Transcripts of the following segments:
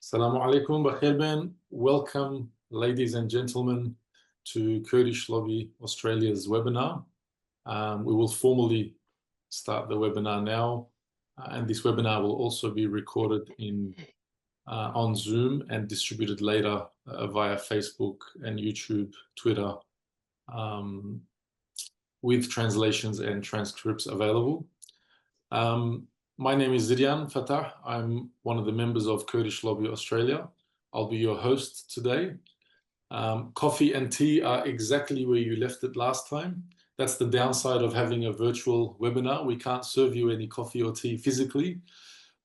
Assalamu alaikum, bakhair ben. Welcome, ladies and gentlemen, to Kurdish Lobby Australia's webinar. We will formally start the webinar now, and this webinar will also be recorded on Zoom and distributed later via Facebook and YouTube, Twitter, with translations and transcripts available. My name is Zirian Fatah. I'm one of the members of Kurdish Lobby Australia. I'll be your host today. Coffee and tea are exactly where you left it last time. That's the downside of having a virtual webinar. We can't serve you any coffee or tea physically,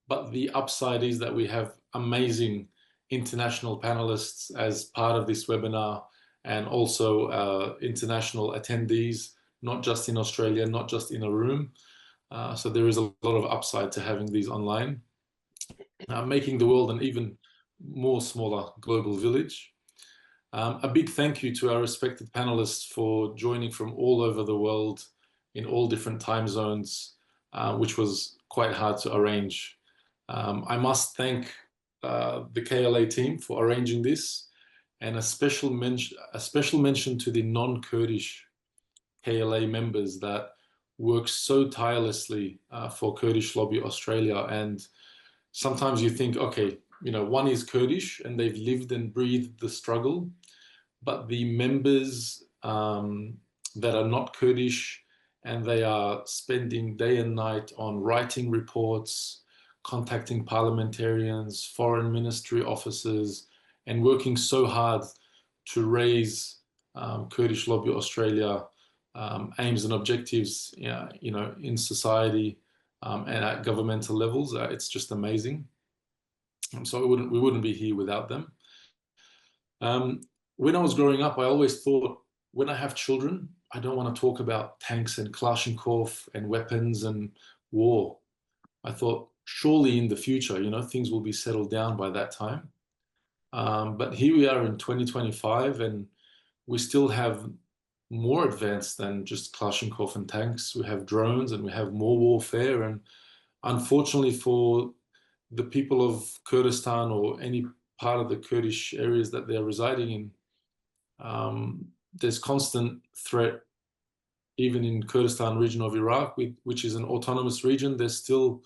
but the upside is that we have amazing international panelists as part of this webinar, and also international attendees, not just in Australia, not just in a room. So there is a lot of upside to having these online, making the world an even more smaller global village. A big thank you to our respected panelists for joining from all over the world in all different time zones, which was quite hard to arrange. I must thank the KLA team for arranging this, and a special mention to the non-Kurdish KLA members that work so tirelessly for Kurdish Lobby Australia. And sometimes you think, okay, one is Kurdish and they've lived and breathed the struggle, but the members that are not Kurdish, and they are spending day and night on writing reports, contacting parliamentarians, foreign ministry officers, and working so hard to raise Kurdish Lobby Australia aims and objectives, in society and at governmental levels. It's just amazing. So we wouldn't be here without them. When I was growing up, I always thought, when I have children, I don't want to talk about tanks and Kalashnikov and weapons and war. I thought, surely in the future, things will be settled down by that time. But here we are in 2025, and we still have more advanced than just Kalashnikov and tanks. We have drones and we have more warfare. And unfortunately for the people of Kurdistan or any part of the Kurdish areas that they're residing in, there's constant threat. Even in Kurdistan region of Iraq, which is an autonomous region, there's still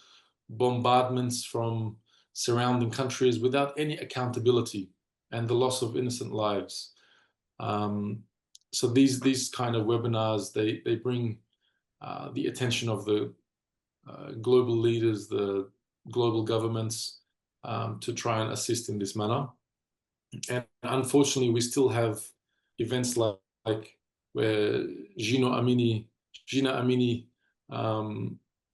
bombardments from surrounding countries without any accountability, and the loss of innocent lives. So these kind of webinars, they bring the attention of the global leaders, the global governments, to try and assist in this manner. And unfortunately, we still have events like where Jino Amini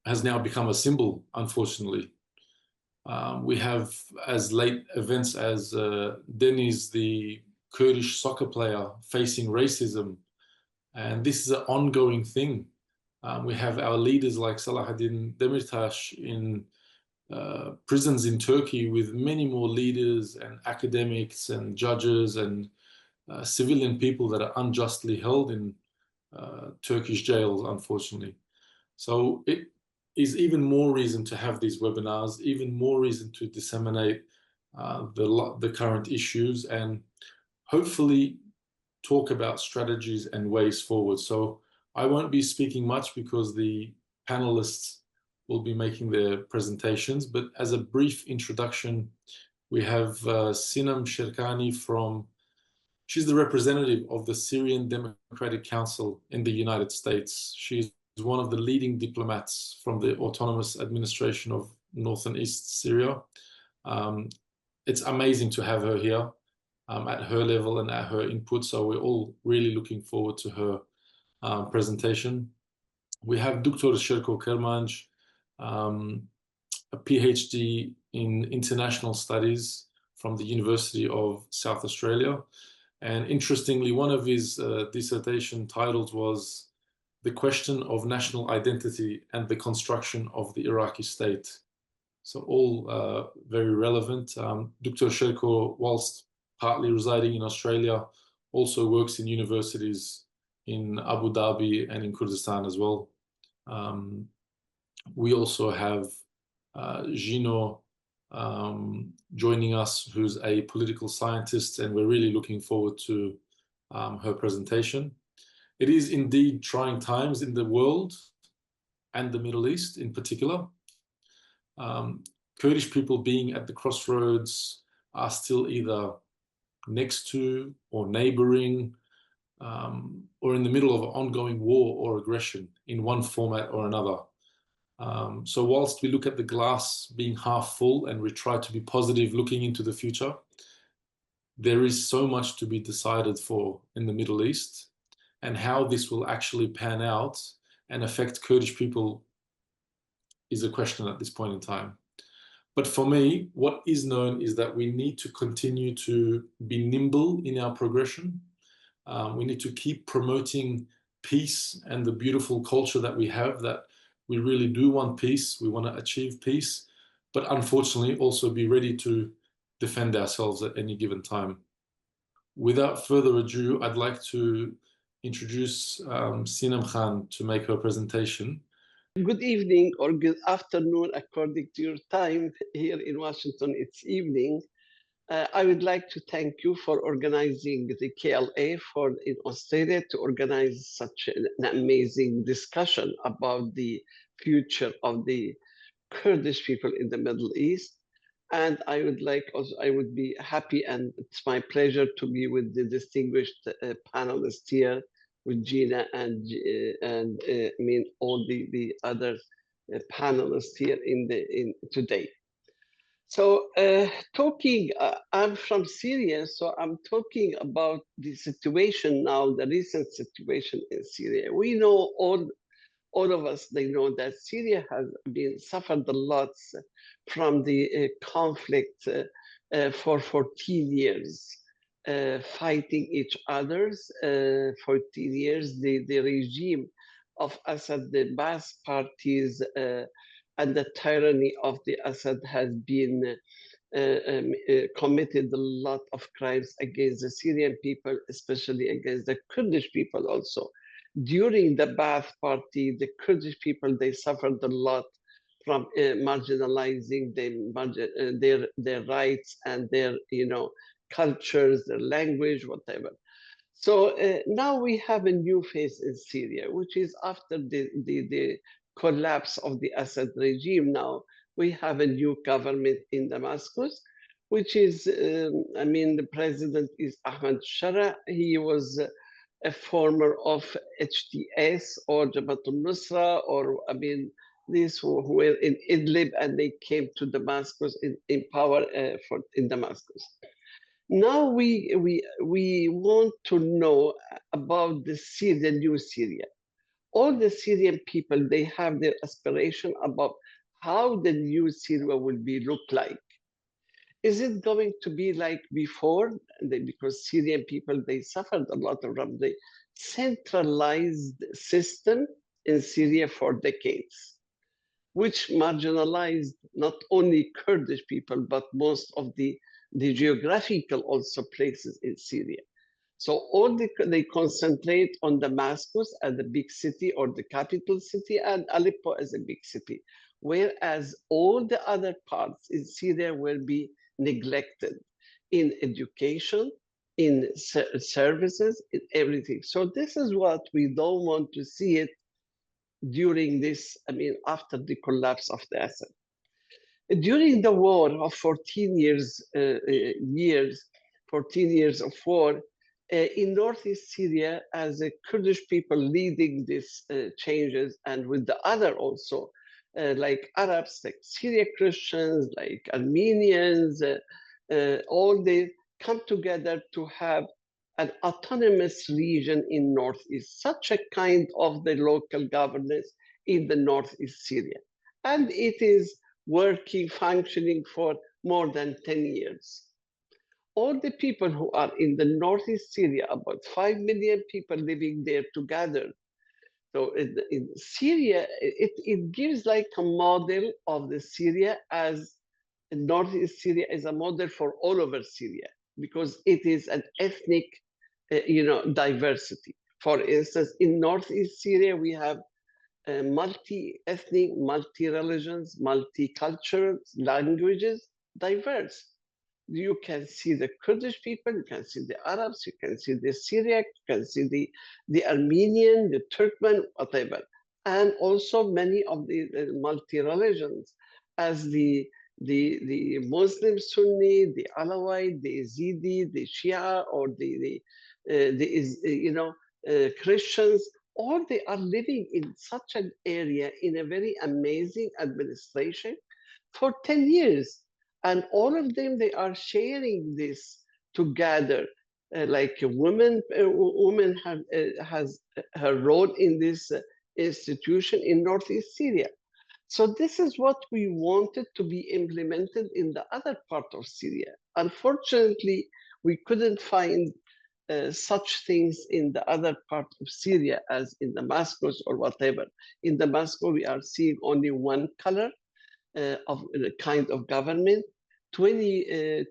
has now become a symbol, unfortunately. We have as late events as Deniz, the Kurdish soccer player, facing racism. And this is an ongoing thing. We have our leaders like Selahattin Demirtas in prisons in Turkey, with many more leaders and academics and judges and civilian people that are unjustly held in Turkish jails, unfortunately. So it is even more reason to have these webinars, even more reason to disseminate the current issues, and hopefully talk about strategies and ways forward. So I won't be speaking much because the panelists will be making their presentations, but as a brief introduction, we have Sinam Sherkany she's the representative of the Syrian Democratic Council in the United States. She's one of the leading diplomats from the Autonomous Administration of North and East Syria. It's amazing to have her here at her level and at her input. So we're all really looking forward to her presentation. We have Dr. Sherko Kirmanj, a PhD in International Studies from the University of South Australia. And interestingly, one of his dissertation titles was "The Question of National Identity and the Construction of the Iraqi State." So all very relevant. Dr. Sherko, whilst partly residing in Australia, also works in universities in Abu Dhabi and in Kurdistan as well. We also have Jino joining us, who's a political scientist, and we're really looking forward to her presentation. It is indeed trying times in the world and the Middle East in particular. Kurdish people being at the crossroads are still either next to or neighboring or in the middle of an ongoing war or aggression in one format or another. So whilst we look at the glass being half full and we try to be positive looking into the future, there is so much to be decided for in the Middle East, and how this will actually pan out and affect Kurdish people is a question at this point in time. But for me, what is known is that we need to continue to be nimble in our progression. We need to keep promoting peace and the beautiful culture that we have, that we really do want peace, we want to achieve peace, but unfortunately also be ready to defend ourselves at any given time. Without further ado, I'd like to introduce Sinam Khan to make her presentation. Good evening or good afternoon, according to your time. Here in Washington, it's evening. I would like to thank you for organizing the KLA in Australia to organize such an amazing discussion about the future of the Kurdish people in the Middle East. And I would be happy, and it's my pleasure to be with the distinguished panelists here, with Jino and I mean all the other panelists here in today. So I'm from Syria, so I'm talking about the situation now, the recent situation in Syria. We know all of us, they know that Syria has been suffered a lot from the conflict for 14 years. Fighting each other's 14 years. The regime of Assad, the Ba'ath parties, and the tyranny of the Assad has been committed a lot of crimes against the Syrian people, especially against the Kurdish people also. During the Ba'ath party, the Kurdish people, they suffered a lot from marginalizing their rights and their cultures, their language, whatever. So now we have a new phase in Syria, which is after the collapse of the Assad regime. Now we have a new government in Damascus, which is, I mean, the president is Ahmed Shara. He was a former of HTS or Jabhat al-Nusra, or I mean, these who were in Idlib and they came to Damascus in power in Damascus. Now we want to know about the new Syria. All the Syrian people, they have their aspiration about how the new Syria will look like. Is it going to be like before? Because Syrian people, they suffered a lot from the centralized system in Syria for decades, which marginalized not only Kurdish people, but most of the geographical also places in Syria. So they concentrate on Damascus as the big city or the capital city, and Aleppo as a big city, whereas all the other parts in Syria will be neglected in education, in services, in everything. So this is what we don't want to see it during this, I mean, after the collapse of the Assad. During the war of 14 years, 14 years of war, in northeast Syria, as the Kurdish people leading these changes, and with the other also, like Arabs, like Syrian Christians, like Armenians, all they come together to have an autonomous region in northeast, such a kind of the local governance in the northeast Syria. And it is working, functioning for more than 10 years. All the people who are in the northeast Syria, about 5 million people living there together. So in Syria, it gives like a model of the Syria as northeast Syria is a model for all over Syria, because it is an ethnic, diversity. For instance, in northeast Syria, we have multi-ethnic, multi-religions, multi-cultures, languages, diverse. You can see the Kurdish people, you can see the Arabs, you can see the Syriac, you can see the Armenian, the Turkmen, whatever. And also many of the multi-religions, as the Muslim Sunni, the Alawite, the Yazidi, the Shia, or Christians, all they are living in such an area in a very amazing administration for 10 years. And all of them, they are sharing this together. Like a woman has her role in this institution in Northeast Syria. So this is what we wanted to be implemented in the other part of Syria. Unfortunately, we couldn't find such things in the other part of Syria as in Damascus or whatever. In Damascus, we are seeing only one color of a kind of government, 22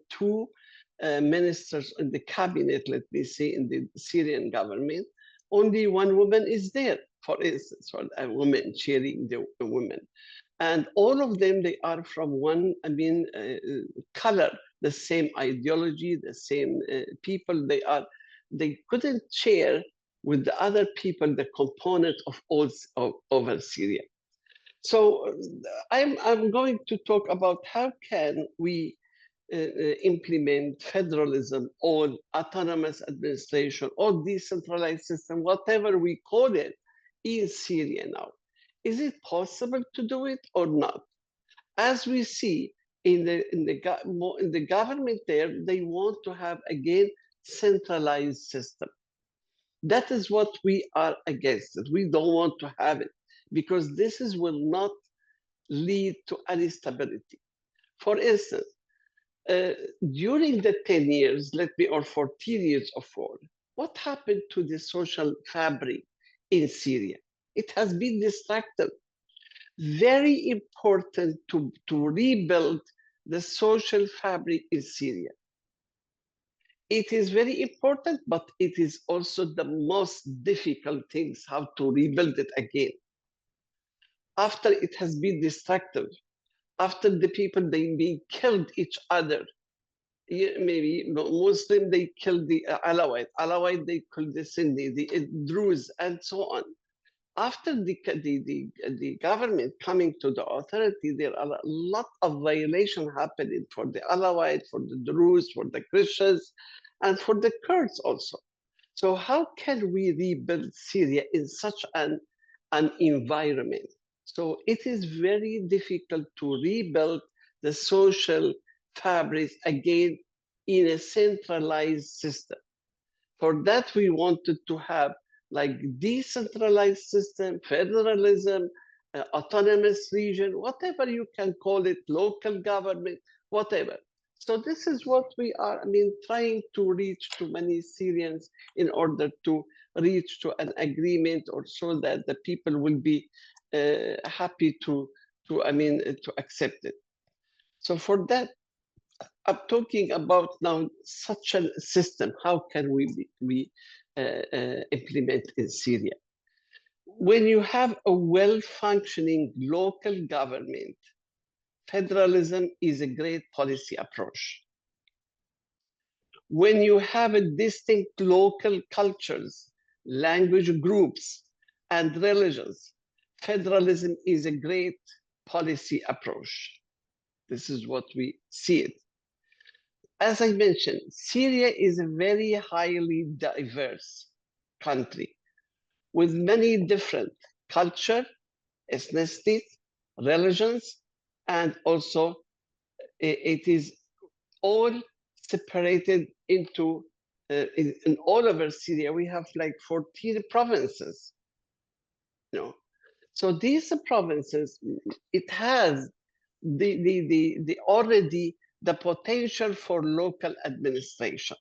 ministers in the cabinet, let me say, in the Syrian government. Only one woman is there, for instance, or a woman chairing the women. And all of them, they are from one, color, the same ideology, the same people. They couldn't share with the other people the component of all over Syria. So I'm going to talk about how can we implement federalism or autonomous administration or decentralized system, whatever we call it, in Syria now. Is it possible to do it or not? As we see in the government there, they want to have again centralized system. That is what we are against it. We don't want to have it because this will not lead to any stability. For instance, during the 10 years, or 14 years of war, what happened to the social fabric in Syria? It has been destructive. Very important to rebuild the social fabric in Syria. It is very important, but it is also the most difficult things how to rebuild it again. After it has been destructive, after the people they being killed each other, maybe Muslim they killed the Alawite they killed the Sunni, the Druze, and so on. After the government coming to the authority, there are a lot of violation happening for the Alawite, for the Druze, for the Christians, and for the Kurds also. So how can we rebuild Syria in such an environment? So it is very difficult to rebuild the social fabric again in a centralized system. For that, we wanted to have like decentralized system, federalism, autonomous region, whatever you can call it, local government, whatever. So this is what we are, trying to reach to many Syrians in order to reach to an agreement, or so that the people will be happy to accept it. So for that, I'm talking about now such a system. How can we implement in Syria? When you have a well-functioning local government, federalism is a great policy approach. When you have a distinct local cultures, language groups, and religions, federalism is a great policy approach. This is what we see it. As I mentioned, Syria is a very highly diverse country with many different culture, ethnicities, religions, and also it is all separated into, in all over Syria, we have like 14 provinces. So these provinces, it has already the potential for local administration.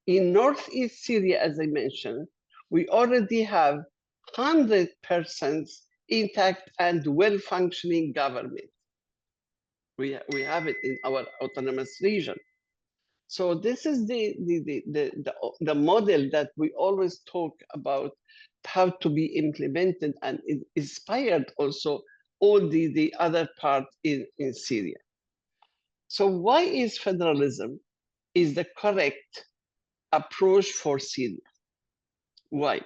In Northeast Syria, as I mentioned, we already have 100% intact and well-functioning government. We have it in our autonomous region. So this is the model that we always talk about, how to be implemented, and it inspired also all the other part in Syria. So why is federalism is the correct approach for Syria? Why?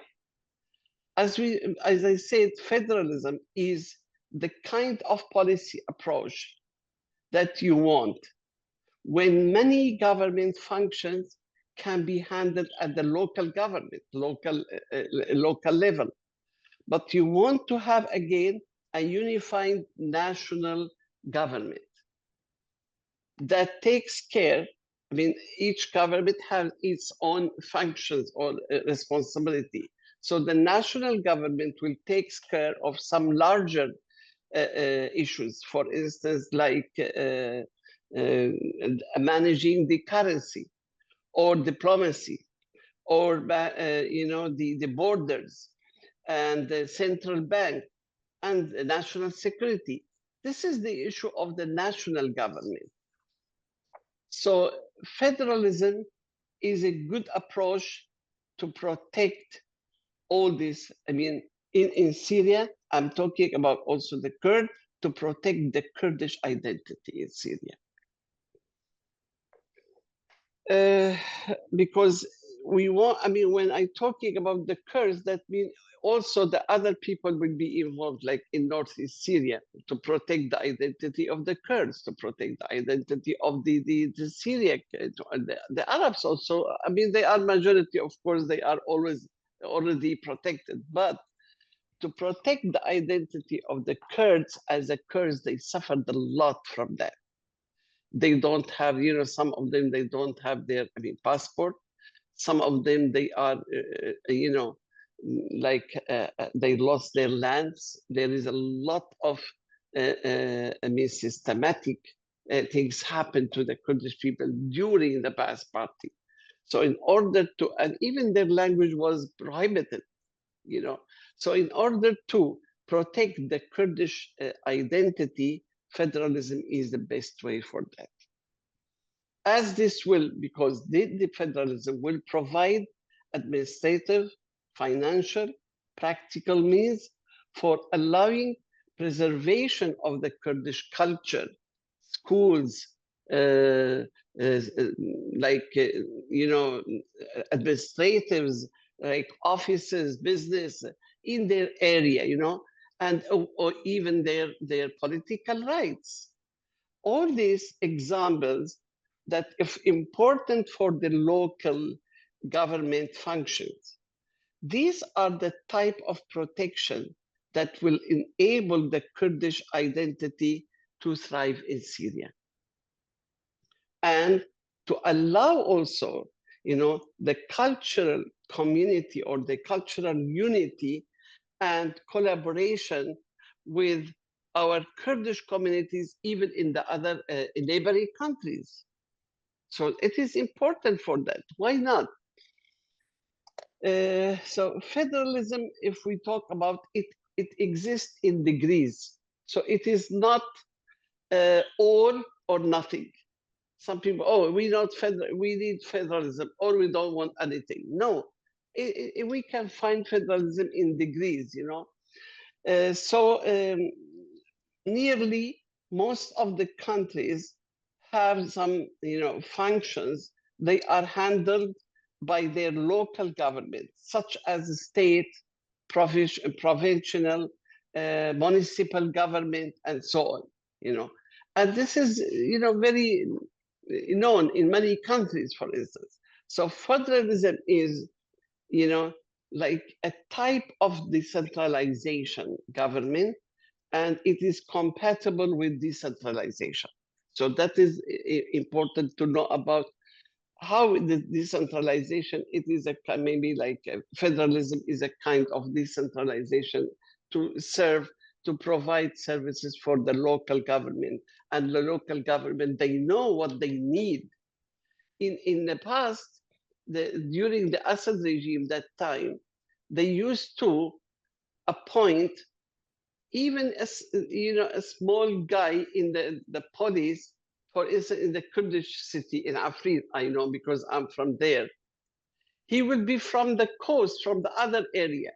As I said, federalism is the kind of policy approach that you want when many government functions can be handled at the local government, local level. But you want to have, again, a unified national government that takes care. I mean, each government has its own functions or responsibility. So the national government will take care of some larger issues, for instance, like managing the currency or diplomacy or the borders and the central bank and the national security. This is the issue of the national government. So federalism is a good approach to protect all this. I mean, in Syria, I'm talking about also the Kurd, to protect the Kurdish identity in Syria. Because we want, I mean, when I'm talking about the Kurds, that means also the other people will be involved, like in northeast Syria, to protect the identity of the Kurds, to protect the identity of the Syrian, the Arabs also. I mean, they are majority, of course, they are already protected, but to protect the identity of the Kurds as the Kurds, they suffered a lot from that. They don't have, some of them, they don't have their, passport. Some of them, they are, they lost their lands. There is a lot of, systematic things happen to the Kurdish people during the Ba'ath Party. So in order to, and even their language was prohibited, So in order to protect the Kurdish identity, federalism is the best way for that. As this will, because the federalism will provide administrative, financial, practical means for allowing preservation of the Kurdish culture, schools, administratives, like offices, business in their area, and or even their political rights. All these examples that if important for the local government functions, these are the type of protection that will enable the Kurdish identity to thrive in Syria. And to allow also, the cultural community or the cultural unity and collaboration with our Kurdish communities, even in the other neighboring countries. So it is important for that. Why not? So federalism, if we talk about it, it exists in degrees. So it is not all or nothing. Some people, we need federalism, or we don't want anything. No, we can find federalism in degrees, nearly most of the countries have some, functions. They are handled by their local government, such as state, provincial, municipal government, and so on, And this is, very known in many countries, for instance. So federalism is, like a type of decentralization government, and it is compatible with decentralization. So that is important to know about how the decentralization, it is maybe like federalism is a kind of decentralization to provide services for the local government. And the local government, they know what they need. In the past, during the Assad regime, that time, they used to appoint even a small guy in the police, for instance, in the Kurdish city in Afrin, I know because I'm from there. He will be from the coast, from the other area,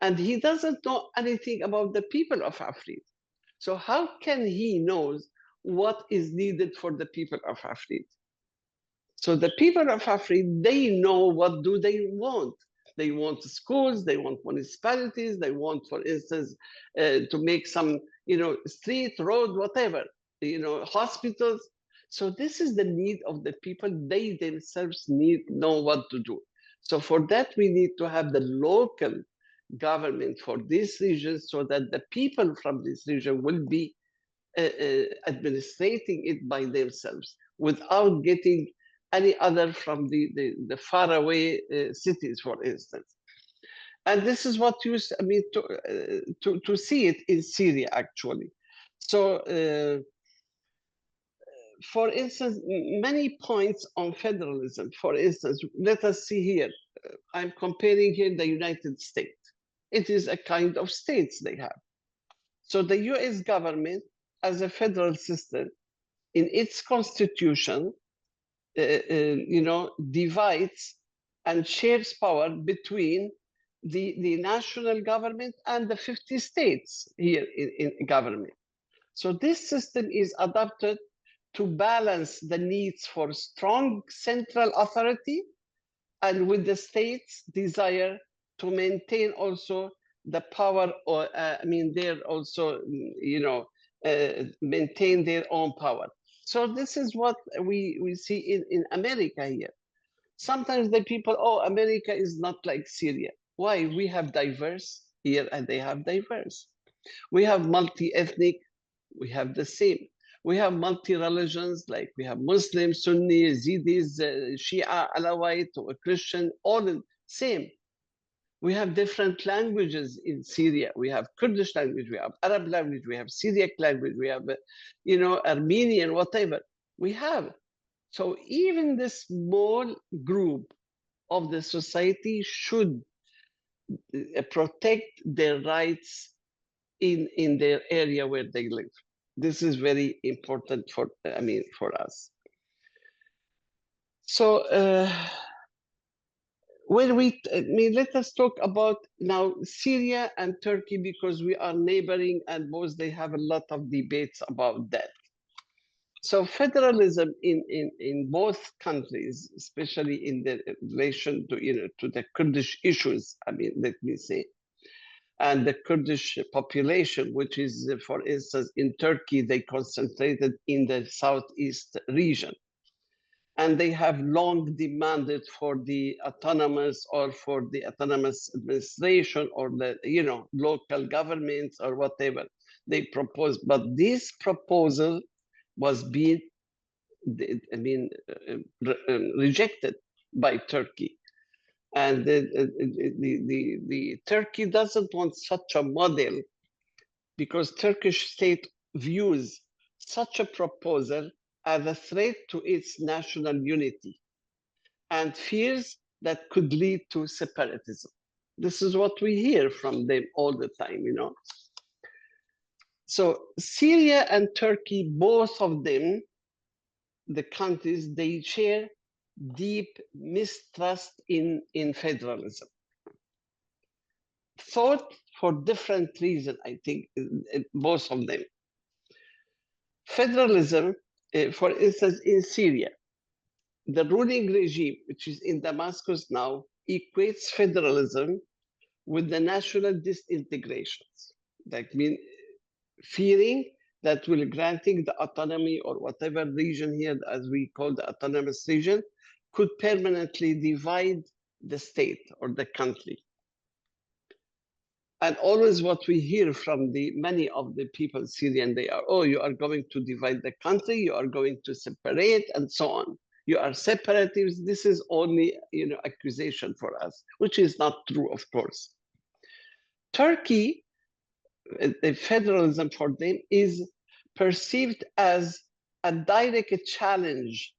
and he doesn't know anything about the people of Afrin. So how can he know what is needed for the people of Afrin. So the people of Afrin, they know what do they want. They want schools, they want municipalities, they want, for instance, to make some, street, road, whatever, hospitals. So this is the need of the people. They themselves know what to do. So for that, we need to have the local government for this region so that the people from this region will be administrating it by themselves without getting any other from the faraway cities, for instance. And this is what you, I mean, to see it in Syria, actually. So, for instance, many points on federalism. For instance, let us see here. I'm comparing here the United States. It is a kind of states they have. So the US government, as a federal system, in its constitution, divides and shares power between the national government and the 50 states here in government. So this system is adopted to balance the needs for strong central authority and with the states' desire to maintain also the power, or they're also, maintain their own power. So this is what we see in America here. Sometimes the people, oh, America is not like Syria. Why? We have diverse here and they have diverse. We have multi-ethnic, we have the same. We have multi-religions, like we have Muslim, Sunni, Yazidis, Shia, Alawite, or Christian, all the same. We have different languages in Syria. We have Kurdish language, we have Arab language, we have Syriac language, we have, Armenian, whatever. We have. So even this small group of the society should protect their rights in their area where they live. This is very important for us. So let us talk about now Syria and Turkey, because we are neighboring and both they have a lot of debates about that. So federalism in both countries, especially in the relation to the Kurdish issues, let me say, and the Kurdish population, which is, for instance, in Turkey, they concentrated in the southeast region. And they have long demanded for the autonomous administration or the, local governments or whatever they proposed. But this proposal was being, rejected by Turkey. And the Turkey doesn't want such a model, because Turkish state views such a proposal as a threat to its national unity and fears that could lead to separatism. This is what we hear from them all the time, So Syria and Turkey, both of them, the countries, they share deep mistrust in federalism. Thought for different reasons, I think, both of them. Federalism, for instance, in Syria, the ruling regime, which is in Damascus now, equates federalism with the national disintegrations. That means fearing that will granting the autonomy or whatever region here, as we call the autonomous region, could permanently divide the state or the country. And always what we hear from many of the people, Syrian, they are, oh, you are going to divide the country, you are going to separate, and so on. You are separatists. This is only, accusation for us, which is not true, of course. Turkey, the federalism for them is perceived as a direct challenge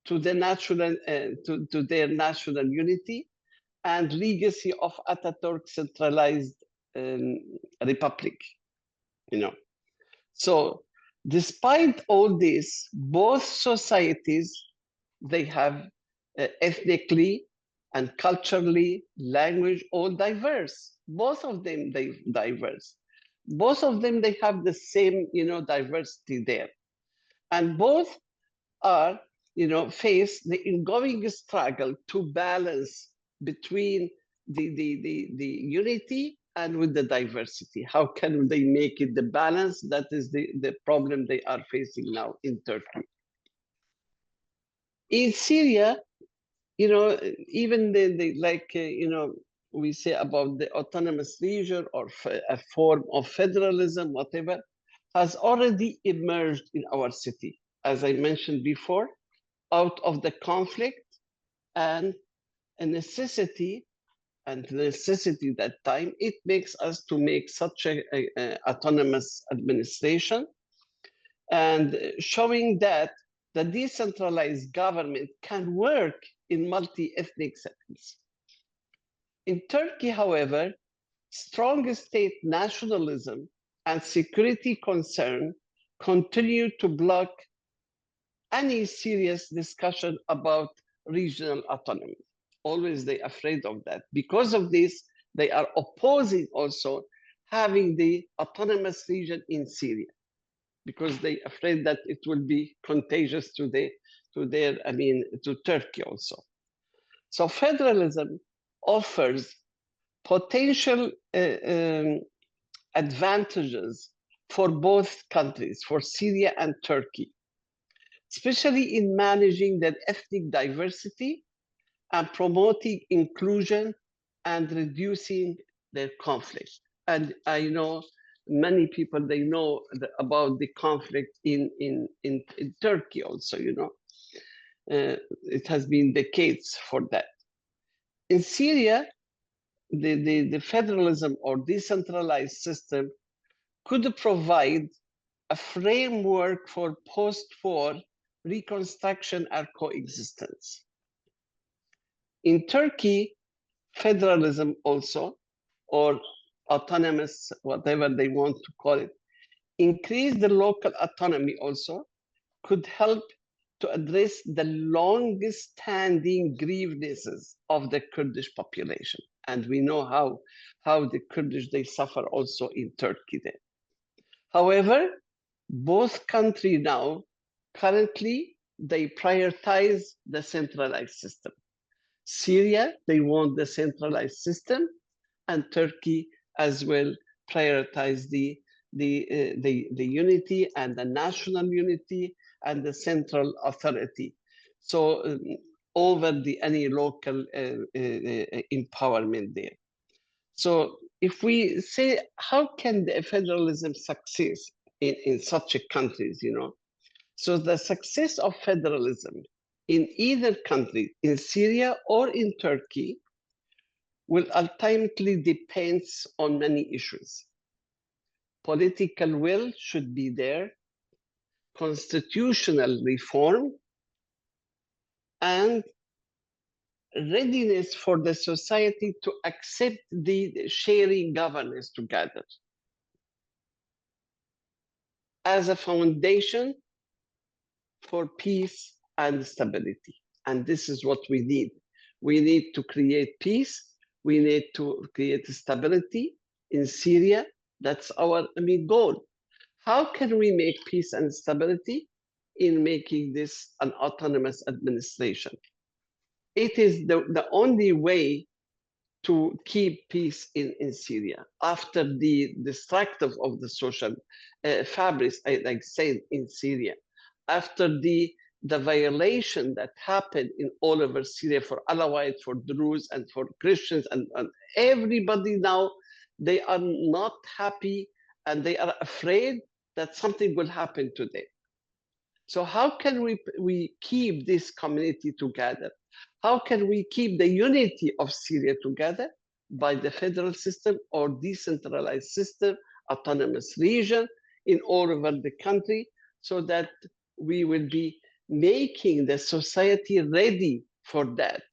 to the national, to their national unity and legacy of Ataturk centralized republic, So despite all this, both societies, they have ethnically and culturally, language, all diverse. Both of them, diverse. Both of them, they have the same, diversity there. And both are, face the ongoing struggle to balance between the unity and with the diversity. How can they make it the balance? That is the problem they are facing now in Turkey. In Syria, even we say about the autonomous region or a form of federalism, whatever, has already emerged in our city, as I mentioned before, out of the conflict and a necessity, that time, it makes us to make such a autonomous administration, and showing that the decentralized government can work in multi-ethnic settings. In Turkey, however, strong state nationalism and security concern continue to block any serious discussion about regional autonomy. Always they're afraid of that. Because of this, they are opposing also having the autonomous region in Syria, because they're afraid that it will be contagious to Turkey also. So federalism offers potential advantages for both countries, for Syria and Turkey, especially in managing their ethnic diversity and promoting inclusion and reducing their conflict. And I know many people, they know about the conflict in Turkey also, it has been decades for that. In Syria, the federalism or decentralized system could provide a framework for post-war reconstruction and coexistence. In Turkey, federalism also, or autonomous, whatever they want to call it, increase the local autonomy also, could help to address the longest standing grievances of the Kurdish population. And we know how the Kurdish, they suffer also in Turkey there. However, both countries now, currently, they prioritize the centralized system. Syria, they want the centralized system, and Turkey as well prioritize the unity and the national unity and the central authority. So over any local empowerment there. So if we say, how can the federalism succeed in such a countries, So the success of federalism in either country, in Syria or in Turkey, will ultimately depend on many issues. Political will should be there, constitutional reform, and readiness for the society to accept the sharing governance together as a foundation for peace and stability. And this is what we need. We need to create peace. We need to create stability in Syria. That's our goal. How can we make peace and stability in making this an autonomous administration? It is the only way to keep peace in Syria after the destructive of the social fabrics, like said, in Syria, after the violation that happened in all over Syria for Alawites, for Druze, and for Christians, and everybody now, they are not happy and they are afraid that something will happen to them. So how can we keep this community together? How can we keep the unity of Syria together? By the federal system or decentralized system, autonomous region in all over the country, so that we will be making the society ready for that.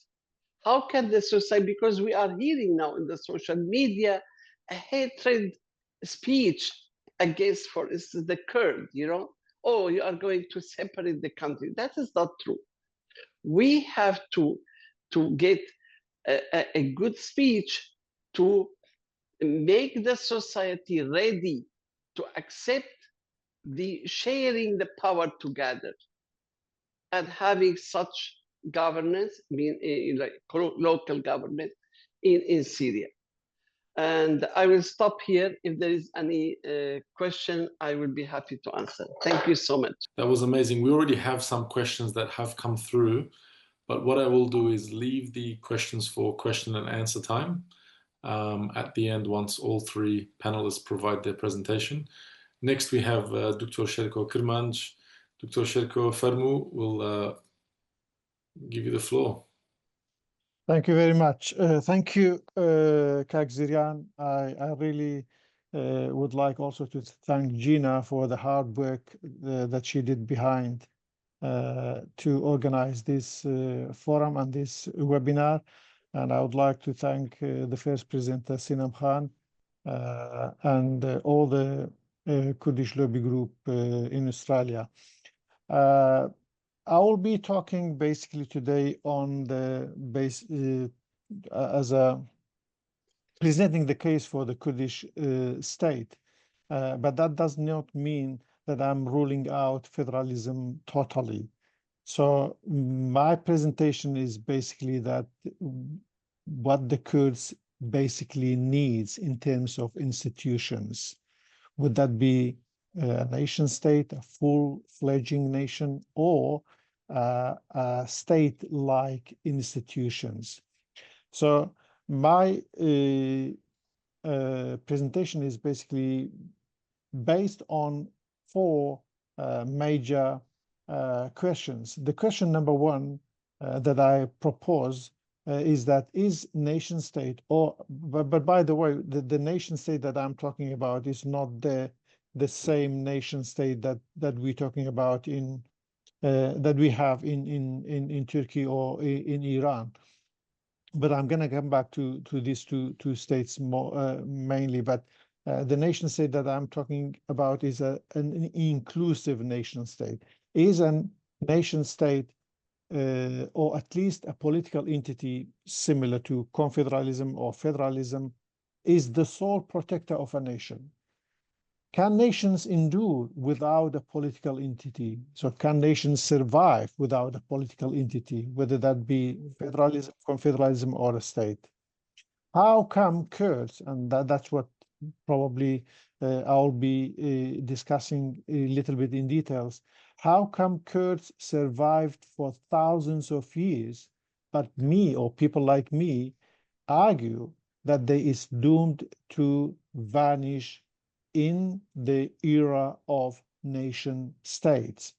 How can the society, because we are hearing now in the social media a hatred speech against, for instance, the Kurd, oh, you are going to separate the country. That is not true. We have to get a good speech to make the society ready to accept the sharing the power together and having such governance, like local government in Syria. And I will stop here. If there is any question, I will be happy to answer. Thank you so much. That was amazing. We already have some questions that have come through, but what I will do is leave the questions for question and answer time at the end once all three panelists provide their presentation. Next, we have Dr. Sherko Kirmanj. Dr. Sherko Farmu will give you the floor. Thank you very much. Thank you, Kak Zirian. I really would like also to thank Gina for the hard work that she did behind to organize this forum and this webinar. And I would like to thank the first presenter, Sinam Khan, and all the Kurdish lobby group in Australia. I will be talking basically today on the base as a presenting the case for the Kurdish state, but that does not mean that I'm ruling out federalism totally. So my presentation is basically that what the Kurds basically needs in terms of institutions. Would that be a nation state, a full-fledging nation, or a state-like institutions? So my presentation is basically based on four major questions. The question number one that I propose is that is nation state, or but by the way, the nation state that I'm talking about is not the same nation state that we're talking about in that we have in Turkey or in Iran. But I'm going to come back to these two states more mainly. But the nation state that I'm talking about is an inclusive nation state. Is a nation state or at least a political entity similar to confederalism or federalism, is the sole protector of a nation. Can nations endure without a political entity? So can nations survive without a political entity, whether that be federalism, confederalism, or a state? How come Kurds, and that's what probably I'll be discussing a little bit in details, how come Kurds survived for thousands of years, but me or people like me argue that they is doomed to vanish in the era of nation states?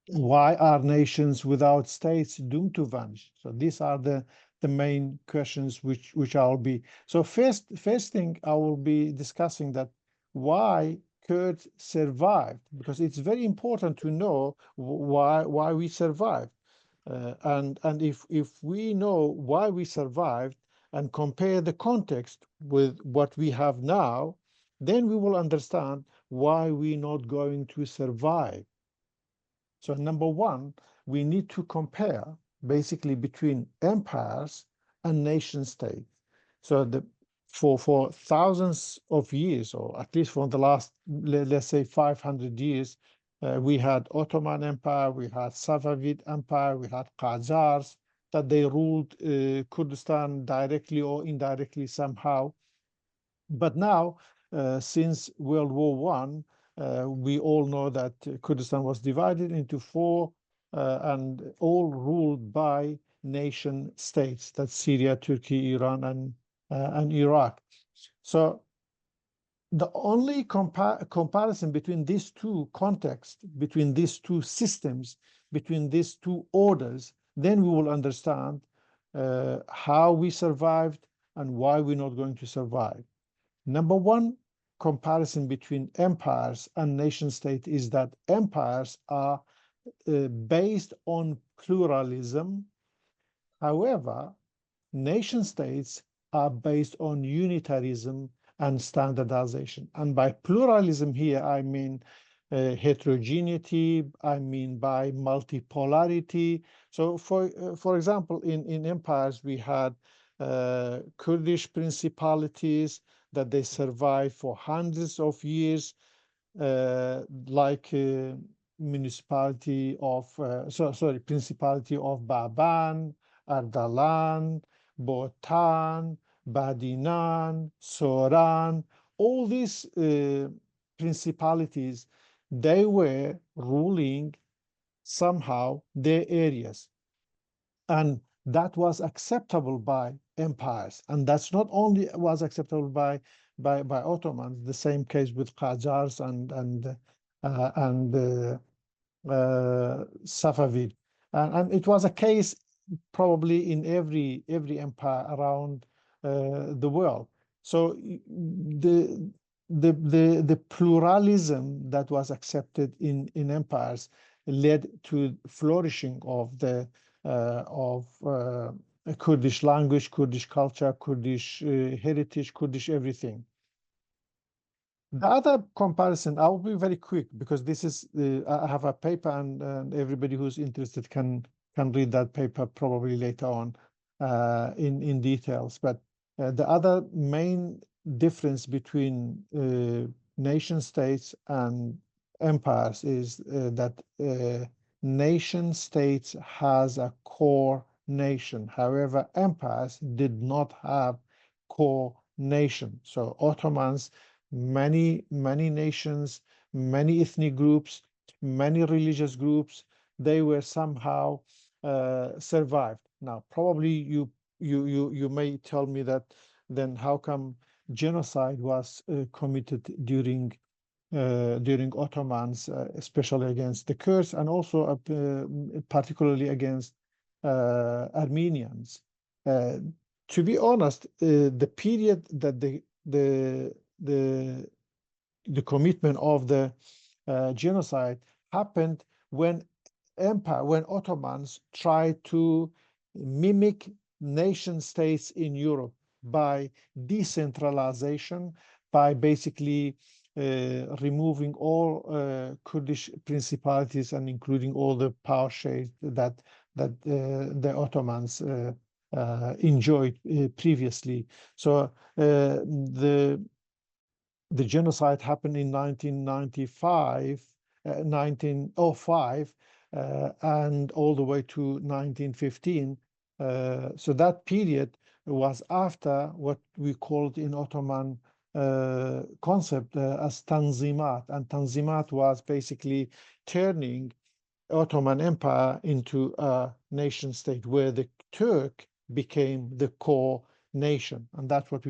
Why are nations without states doomed to vanish? So these are the main questions which I'll be. So first thing I will be discussing that why Kurds survived, because it's very important to know why we survived. And if we know why we survived and compare the context with what we have now, then we will understand why we're not going to survive. So number one, we need to compare basically between empires and nation states. So for thousands of years, or at least for the last, let's say 500 years, we had Ottoman Empire, we had Safavid Empire, we had Khazars, that they ruled Kurdistan directly or indirectly somehow. But now, since World War I, we all know that Kurdistan was divided into four and all ruled by nation states. That's Syria, Turkey, Iran, and Iraq. So the only comparison between these two contexts, between these two systems, between these two orders, then we will understand how we survived and why we're not going to survive. Number one comparison between empires and nation state is that empires are based on pluralism. However, nation states are based on unitarism and standardization. And by pluralism here, I mean heterogeneity, I mean by multipolarity. So for example, in empires, we had Kurdish principalities that they survived for hundreds of years. like municipality of, Principality of Baban, Ardalan, Botan, Badinan, Soran, all these principalities, they were ruling somehow their areas. And that was acceptable by empires. And that's not only was acceptable by Ottomans, the same case with Qajars and Safavid. And it was a case probably in every empire around the world. So the pluralism that was accepted in empires led to flourishing of the Kurdish language, Kurdish culture, Kurdish heritage, Kurdish everything. The other comparison, I will be very quick because this is, I have a paper and everybody who's interested can read that paper probably later on in details. But the other main difference between nation states and empires is that nation states has a core nation. However, empires did not have core nation. So Ottomans, many nations, many ethnic groups, many religious groups, they were somehow survived. Now, probably you may tell me that then how come genocide was committed during Ottomans, especially against the Kurds and also particularly against Armenians. To be honest, the period that the commitment of the genocide happened when Ottomans tried to mimic nation states in Europe by decentralization, by basically removing all Kurdish principalities and including all the power shades that the Ottomans enjoyed previously. So the genocide happened in 1905, and all the way to 1915. So that period was after what we called in Ottoman concept as Tanzimat. And Tanzimat was basically turning Ottoman Empire into a nation state where the Turk became the core nation. And that's what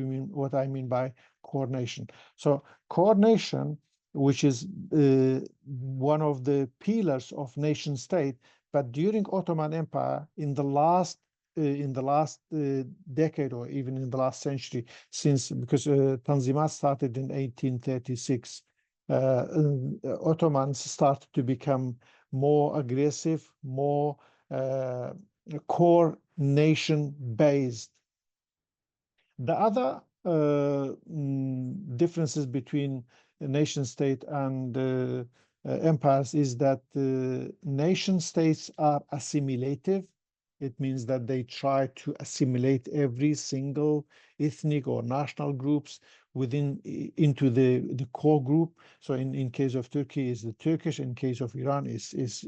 I mean by core nation. So core nation, which is one of the pillars of nation state, but during Ottoman Empire in the last decade or even in the last century, because Tanzimat started in 1836, Ottomans started to become more aggressive, more core nation based. The other differences between a nation state and empires is that nation states are assimilative. It means that they try to assimilate every single ethnic or national groups into the core group. So in case of Turkey is the Turkish, in case of Iran is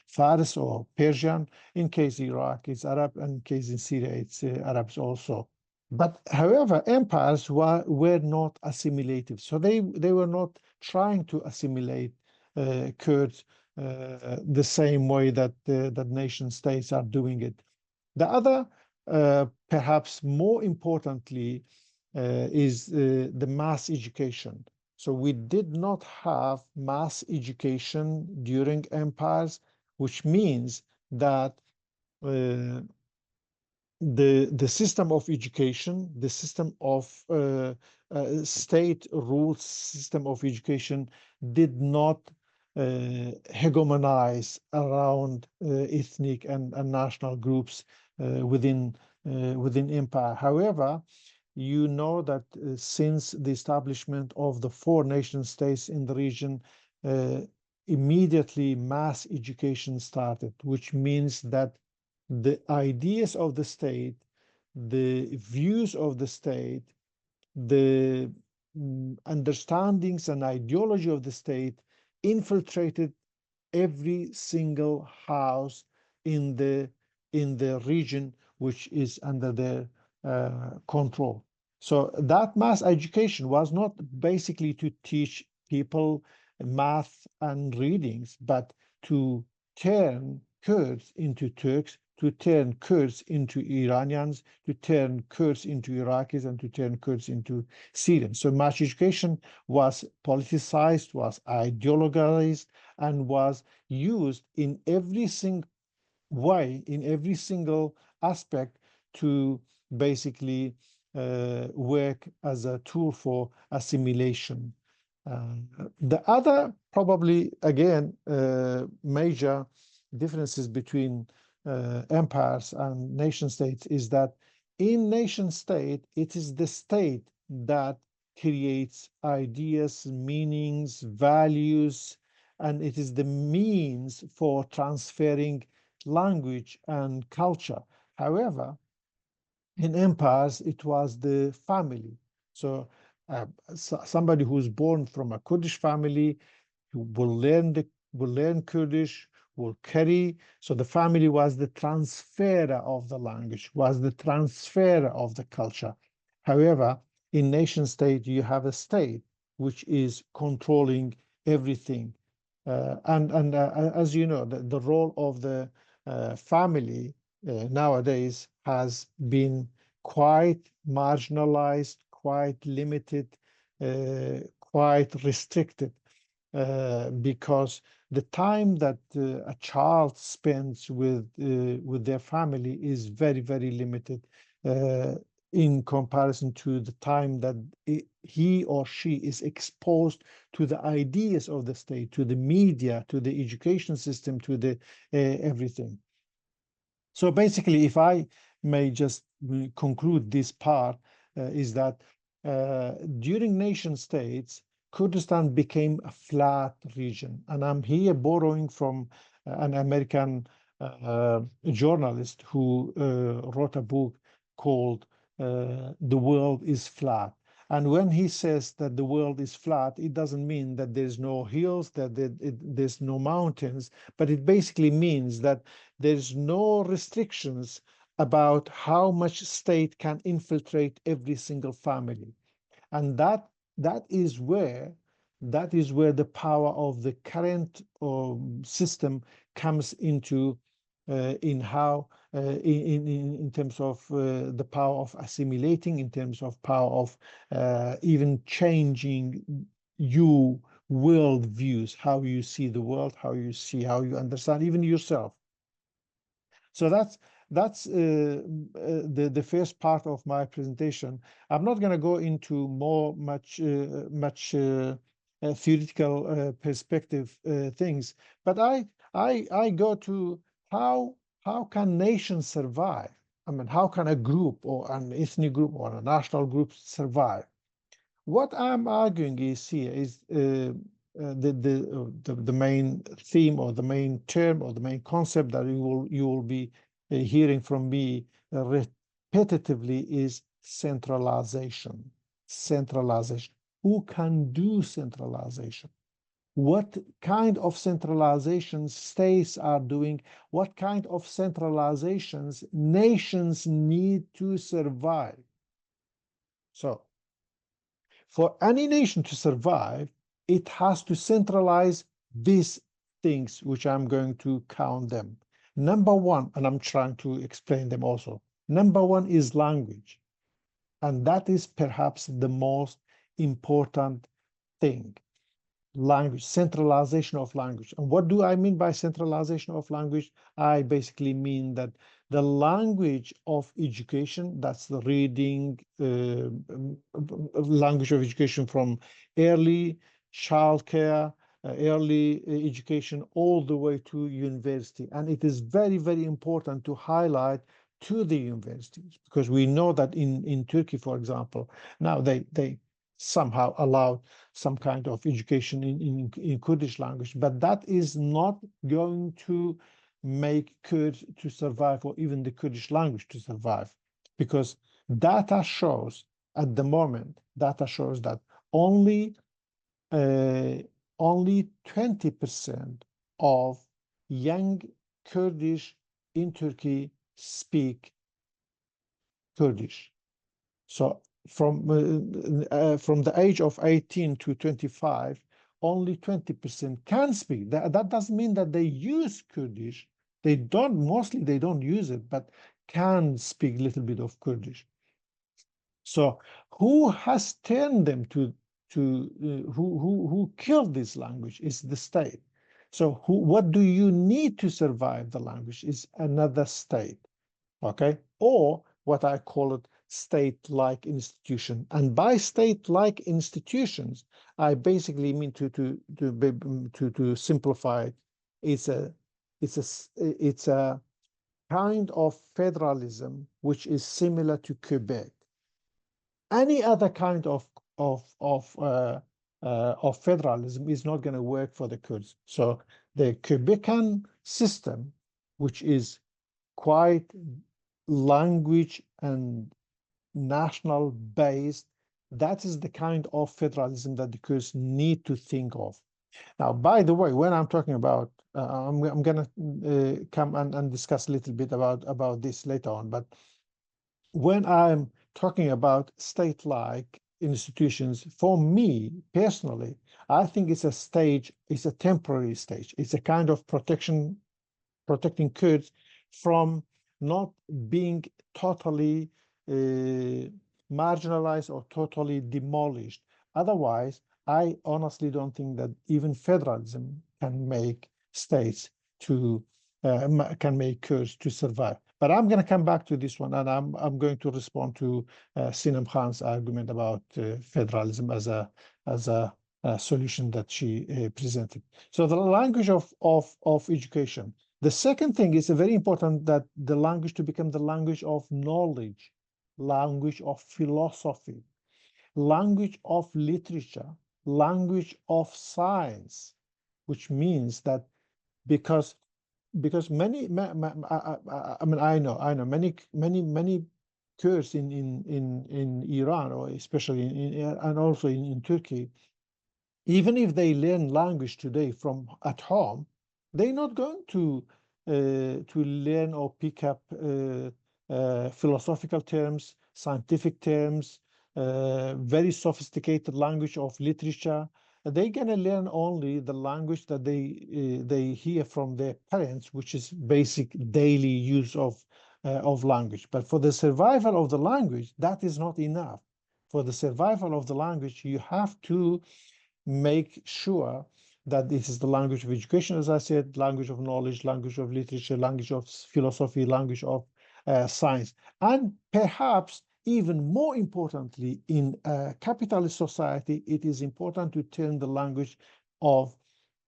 Fars or Persian, in case Iraq is Arab, and in case in Syria it's Arabs also. But however, empires were not assimilative. So they were not trying to assimilate Kurds the same way that nation states are doing it. The other, perhaps more importantly, is the mass education. So we did not have mass education during empires, which means that the system of education, the system of state rules system of education did not hegemonize around ethnic and national groups within empire. However, you know that since the establishment of the 4 nation states in the region, immediately mass education started, which means that the ideas of the state, the views of the state, the understandings and ideology of the state infiltrated every single house in the region which is under their control. So that mass education was not basically to teach people math and readings, but to turn Kurds into Turks, to turn Kurds into Iranians, to turn Kurds into Iraqis, and to turn Kurds into Syrians. So mass education was politicized, was ideologized, and was used in every single way, in every single aspect to basically work as a tool for assimilation. The other, probably, again, major differences between empires and nation states is that in nation state, it is the state that creates ideas, meanings, values, and it is the means for transferring language and culture. However, in empires, it was the family. So somebody who's born from a Kurdish family will learn Kurdish, will carry. So the family was the transferer of the language, was the transferer of the culture. However, in nation state, you have a state which is controlling everything. And as you know, the role of the family nowadays has been quite marginalized, quite limited, quite restricted, because the time that a child spends with their family is very, very limited in comparison to the time that he or she is exposed to the ideas of the state, to the media, to the education system, to the everything. So basically, if I may just conclude this part, is that during nation states, Kurdistan became a flat region. And I'm here borrowing from an American journalist who wrote a book called The World is Flat. And when he says that the world is flat, it doesn't mean that there's no hills, that there's no mountains, but it basically means that there's no restrictions about how much state can infiltrate every single family. And that is where the power of the current system comes into in how in terms of the power of assimilating, in terms of power of even changing your world views, how you see the world, how you understand even yourself. So that's the first part of my presentation. I'm not going to go into much theoretical perspective things, but I go to how can nations survive? I mean, how can a group or an ethnic group or a national group survive? What I'm arguing is here is the main theme or the main term or the main concept that you will be hearing from me repetitively is centralization. Centralization. Who can do centralization? What kind of centralizations states are doing? What kind of centralizations nations need to survive? So, for any nation to survive, it has to centralize these things, which I'm going to count them. Number one, and I'm trying to explain them also. Number one is language. And that is perhaps the most important thing. Language, centralization of language. And what do I mean by centralization of language? I basically mean that the language of education, that's the reading, language of education from early childcare, early education, all the way to university. And it is very, very important to highlight to the universities, because we know that in Turkey, for example, now they somehow allow some kind of education in Kurdish language, but that is not going to make Kurds to survive, or even the Kurdish language to survive, because data shows at the moment, data shows that only 20% of young Kurdish in Turkey speak Kurdish. So from the age of 18 to 25, only 20% can speak. That doesn't mean that they use Kurdish. They don't, mostly they don't use it, but can speak a little bit of Kurdish. So who has turned them to who killed this language is the state. So what do you need to survive the language is another state, okay? Or what I call it state-like institution. And by state-like institutions, I basically mean to simplify it. It's a kind of federalism which is similar to Quebec. Any other kind of federalism is not going to work for the Kurds. So the Quebecan system, which is quite language and national based, that is the kind of federalism that the Kurds need to think of. Now, by the way, when I'm talking about, I'm going to come and discuss a little bit about this later on, but when I'm talking about state-like institutions, for me personally, I think it's a stage, it's a temporary stage. It's a kind of protecting Kurds from not being totally marginalized or totally demolished. Otherwise, I honestly don't think that even federalism can make states can make Kurds to survive. But I'm going to come back to this one, and I'm going to respond to Sinam Khan's argument about federalism as a solution that she presented. So the language of education. The second thing is very important, that the language to become the language of knowledge, language of philosophy, language of literature, language of science, which means that because many, I mean, I know many Kurds in Iran, or especially and also in Turkey, even if they learn language today from at home, they're not going to learn or pick up philosophical terms, scientific terms, very sophisticated language of literature. They're going to learn only the language that they hear from their parents, which is basic daily use of language. But for the survival of the language, that is not enough. For the survival of the language, you have to make sure that this is the language of education, as I said, language of knowledge, language of literature, language of philosophy, language of science. And perhaps even more importantly, in a capitalist society, it is important to turn the language of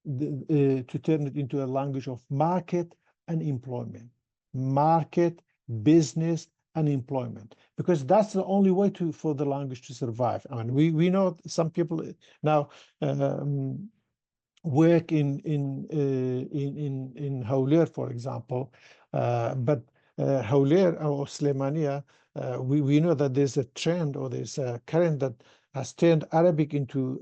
to turn it into a language of market and employment, market, business, and employment, because that's the only way for the language to survive. I mean, we know some people now work in Hawler, for example, but Hawler or Slemania, we know that there's a trend, or there's a current that has turned Arabic into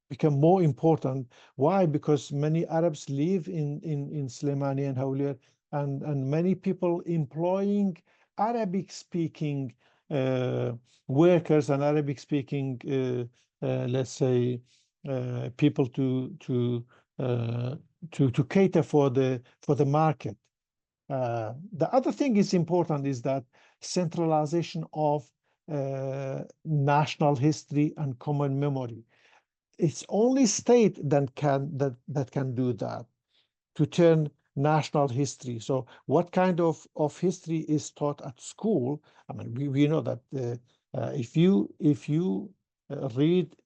become more important. Why? Because many Arabs live in Slemania and Hawler, and many people employing Arabic-speaking workers and Arabic-speaking, let's say, people to cater for the market. The other thing is important is that centralization of national history and common memory. It's only state that can do that, to turn national history. So what kind of history is taught at school? I mean, we know that if you read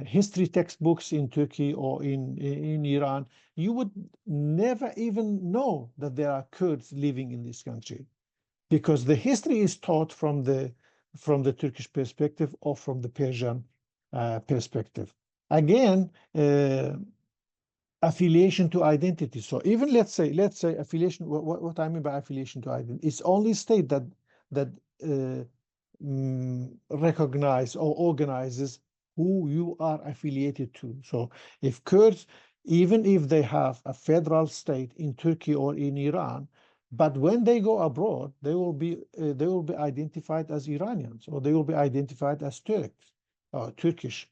history textbooks in Turkey or in Iran, you would never even know that there are Kurds living in this country, because the history is taught from the Turkish perspective or from the Persian perspective. Again, affiliation to identity. So even let's say affiliation. What I mean by affiliation to identity, it's only state that recognize or organizes who you are affiliated to. So if Kurds, even if they have a federal state in Turkey or in Iran, but when they go abroad, they will be identified as Iranians, or they will be identified as Turks or Turkish,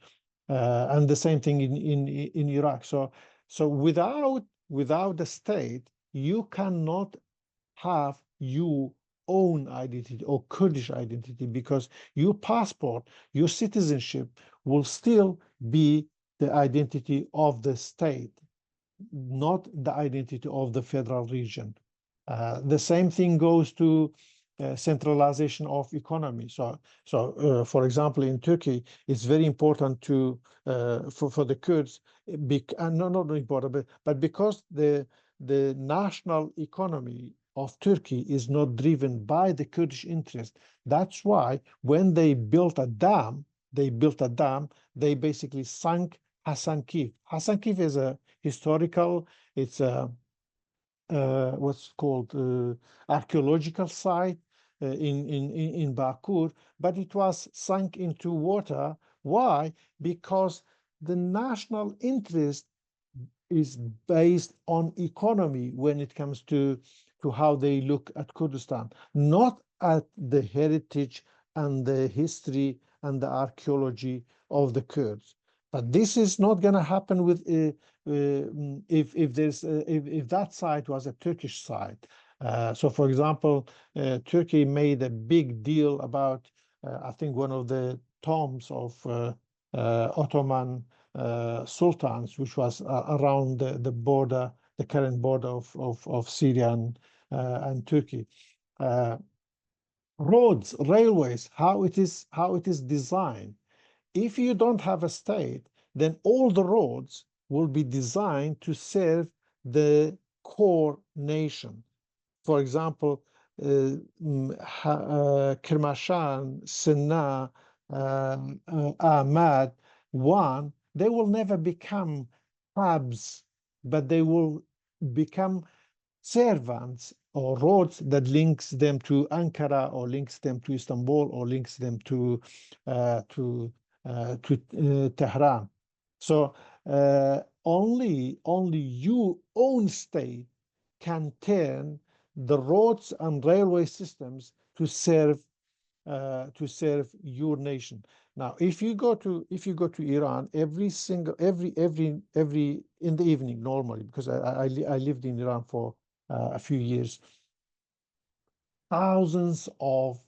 and the same thing in Iraq. So without the state, you cannot have your own identity or Kurdish identity, because your passport, your citizenship will still be the identity of the state, not the identity of the federal region. The same thing goes to centralization of economy. For example, in Turkey, it's very important to for the Kurds, not important, but because the national economy of Turkey is not driven by the Kurdish interest. That's why when they built a dam, they basically sunk Hasankeyf. Hasankeyf is a historical, it's a what's called archaeological site in Bakur, but it was sunk into water. Why? Because the national interest is based on economy when it comes to how they look at Kurdistan, not at the heritage and the history and the archaeology of the Kurds. But this is not going to happen with if that site was a Turkish site. So, for example, Turkey made a big deal about I think one of the tombs of Ottoman sultans, which was around the border, the current border of Syria and Turkey. Roads, railways, how it is designed. If you don't have a state, then all the roads will be designed to serve the core nation. For example, Kirmanj, Sinam, Ahmad, Wan, they will never become hubs, but they will become servants or roads that links them to Ankara, or links them to Istanbul, or links them to Tehran. So only your own state can turn the roads and railway systems to serve your nation. Now, if you go to Iran, every in the evening normally, because I lived in Iran for a few years, thousands of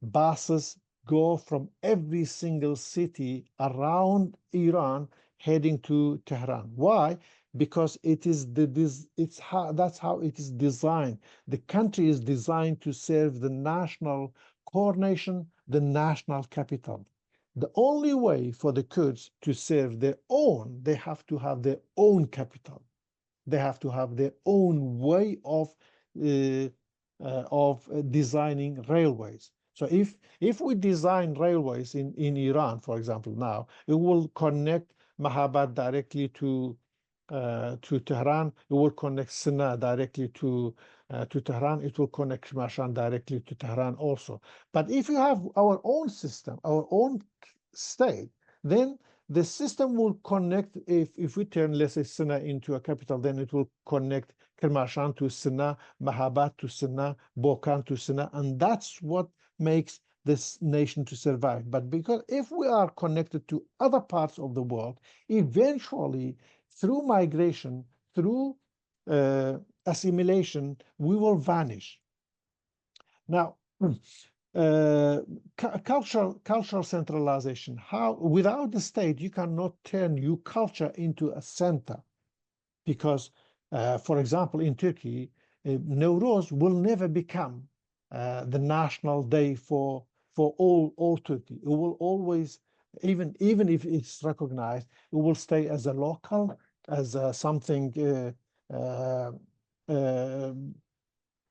buses go from every single city around Iran heading to Tehran. Why? Because that's how it is designed. The country is designed to serve the national coordination, the national capital. The only way for the Kurds to serve their own, they have to have their own capital. They have to have their own way of designing railways. So if we design railways in Iran, for example, now it will connect Mahabad directly to Tehran. It will connect Sinai directly to Tehran. It will connect Kirmanj directly to Tehran also. But if you have our own system, our own state, then the system will connect. If we turn, let's say, Sinai into a capital, then it will connect Kirmanj to Sinai, Mahabad to Sinai, Bokan to Sinai, and that's what makes this nation to survive. But because if we are connected to other parts of the world, eventually through migration, through assimilation, we will vanish. Now, cultural centralization. How, without the state, you cannot turn your culture into a center, because, for example, in Turkey, Nowruz will never become the national day for all Turkey. It will always, even if it's recognized, it will stay as a local, as something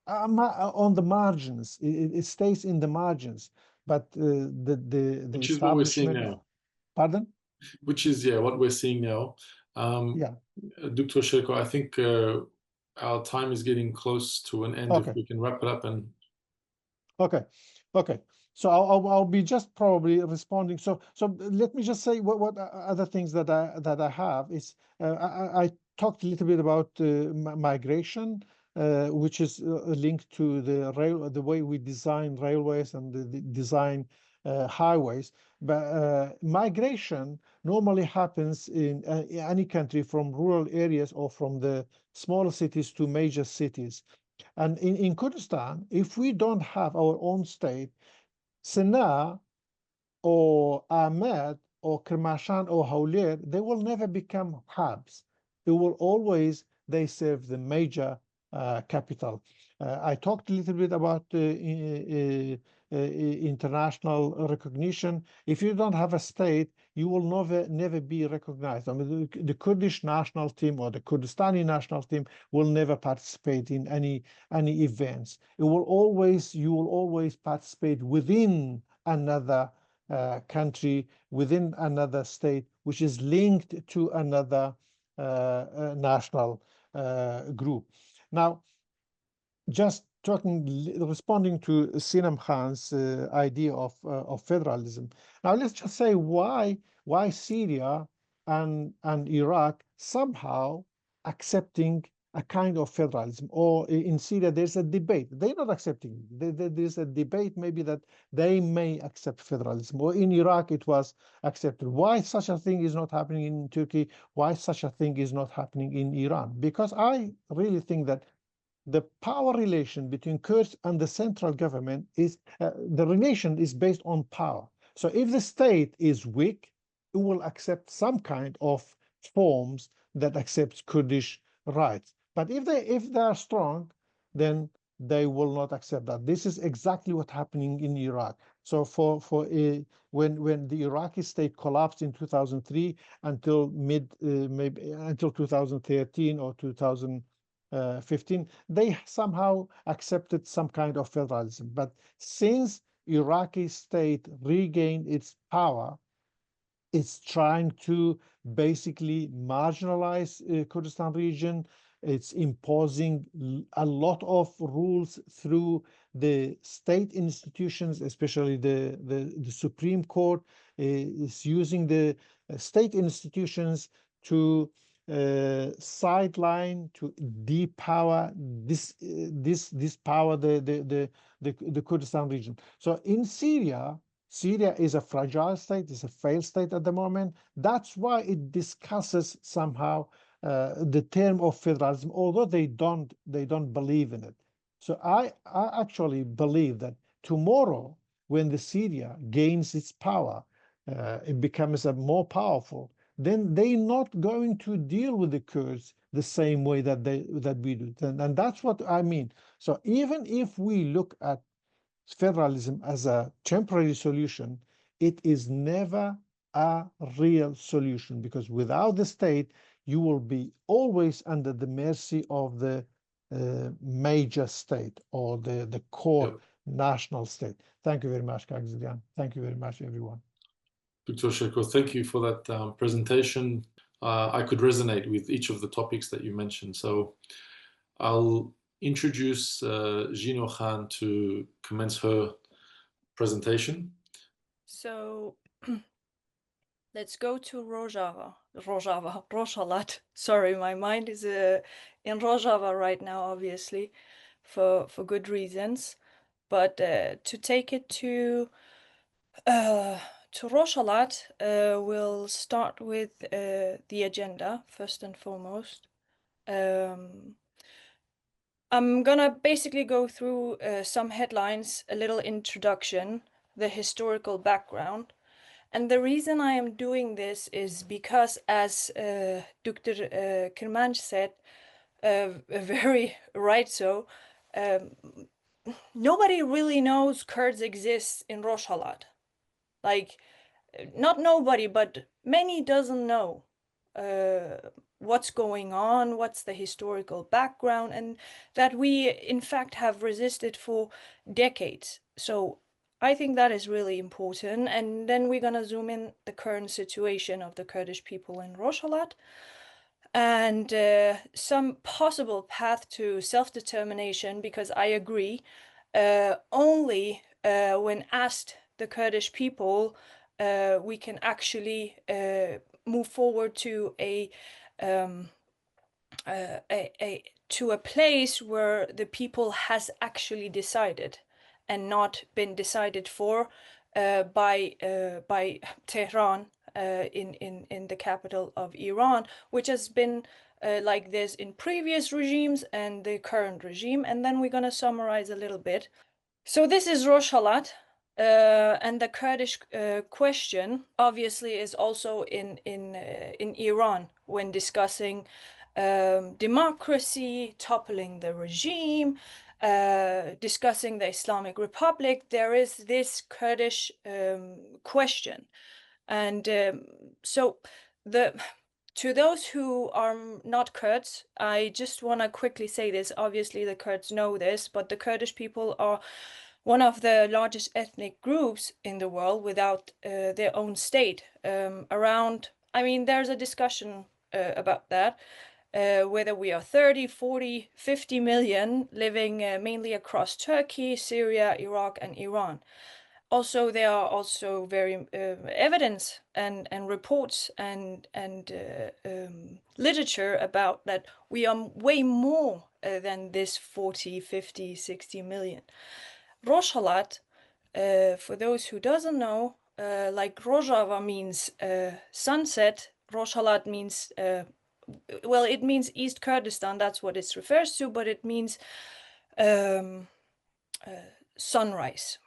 on the margins. It stays in the margins, but the Which is what we're seeing establishment. now. Pardon? Which is, yeah, what we're seeing now. Yeah. Dr. Sherko, I think our time is getting close to an end. Okay. If we can wrap it up and Okay, okay. So I'll be just probably responding. So let me just say what other things that I have is I talked a little bit about migration, which is linked to the way we design railways and the design highways. But migration normally happens in any country from rural areas or from the smaller cities to major cities. And in Kurdistan, if we don't have our own state, Sana'a or Ahmed or Kermashan or Hawler, they will never become hubs. It will always, they serve the major capital. I talked a little bit about international recognition. If you don't have a state, you will never be recognized. I mean, the Kurdish national team or the Kurdistani national team will never participate in any events. You will always participate within another country, within another state, which is linked to another national group. Now, just responding to Sinam Khan's idea of federalism. Now, let's just say why Syria and Iraq somehow accepting a kind of federalism, or in Syria there's a debate. They're not accepting. There's a debate maybe that they may accept federalism, or in Iraq it was accepted. Why such a thing is not happening in Turkey? Why such a thing is not happening in Iran? Because I really think that the power relation between Kurds and the central government is the relation is based on power. So if the state is weak, it will accept some kind of forms that accepts Kurdish rights. But if they are strong, then they will not accept that. This is exactly what's happening in Iraq. So when the Iraqi state collapsed in 2003 until maybe until 2013 or 2015, they somehow accepted some kind of federalism. But since Iraqi state regained its power, it's trying to basically marginalize Kurdistan region. It's imposing a lot of rules through the state institutions, especially the Supreme Court is using the state institutions to sideline, to depower this power, the Kurdistan region. So in Syria is a fragile state, it's a failed state at the moment. That's why it discusses somehow the term of federalism, although they don't believe in it. So I actually believe that tomorrow, when the Syria gains its power, it becomes more powerful, then they're not going to deal with the Kurds the same way that we do. And that's what I mean. So even if we look at federalism as a temporary solution, it is never a real solution, because without the state, you will be always under the mercy of the major state or the core national state. Thank you very much, Zirian. Thank you very much, everyone. Dr. Sherko, thank you for that presentation. I could resonate with each of the topics that you mentioned. So I'll introduce Jino Khan to commence her presentation. So let's go to Rojava. Sorry, my mind is in Rojava right now, obviously, for good reasons. But to take it to Rojava, we'll start with the agenda first and foremost. I'm gonna basically go through some headlines, a little introduction, the historical background. And the reason I am doing this is because, as Dr. Kirmanj said, very right so, nobody really knows Kurds exist in Rojava. Like, not nobody, but many doesn't know what's going on, what's the historical background, and that we in fact have resisted for decades. So I think that is really important. And then we're gonna zoom in the current situation of the Kurdish people in Rojava and some possible path to self-determination, because I agree only when asked the Kurdish people, we can actually move forward to a place where the people has actually decided and not been decided for by Tehran in the capital of Iran, which has been like this in previous regimes and the current regime. And then we're going to summarize a little bit. So this is Rojhelat, and the Kurdish question obviously is also in Iran when discussing democracy, toppling the regime, discussing the Islamic Republic. There is this Kurdish question, and so to those who are not Kurds, I just want to quickly say this. Obviously, the Kurds know this, but the Kurdish people are one of the largest ethnic groups in the world without their own state. I mean, there's a discussion about that, whether we are 30, 40, 50 million living mainly across Turkey, Syria, Iraq, and Iran. Also, there are also very evidence and reports and literature about that we are way more than this 40, 50, 60 million. Rojhelat, for those who doesn't know, like Rojava means sunset, Rojhelat means, well, it means East Kurdistan, that's what it refers to, but it means sunrise.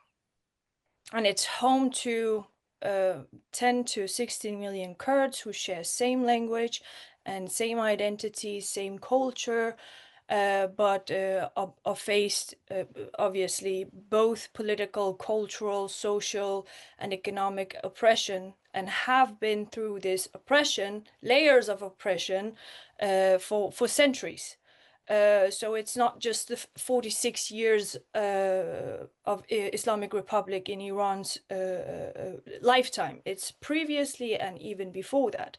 And it's home to 10 to 16 million Kurds who share same language and same identity, same culture, but are faced, obviously, both political, cultural, social, and economic oppression, and have been through this oppression, layers of oppression, for centuries. So it's not just the 46 years of Islamic Republic in Iran's lifetime. It's previously and even before that.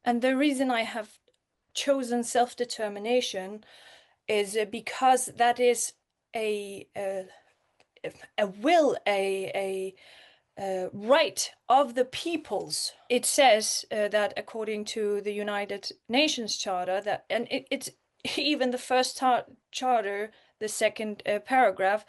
And the reason I have chosen self-determination is because that is a will, a right of the peoples. It says that according to the United Nations Charter, that, and it's even the first charter, the second paragraph,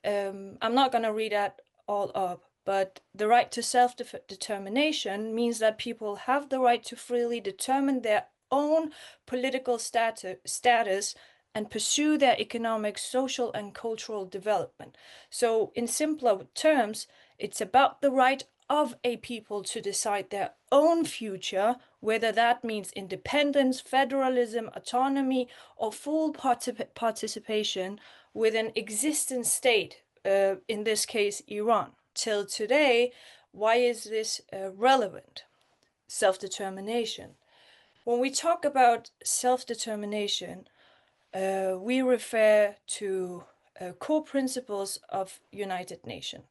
I'm not going to read that all up, but the right to self-determination means that people have the right to freely determine their own political status and pursue their economic, social, and cultural development. So in simpler terms, it's about the right of a people to decide their own future, whether that means independence, federalism, autonomy, or full participation with an existing state, in this case, Iran. Till today, why is this relevant? Self-determination. When we talk about self-determination, we refer to core principles of United Nations,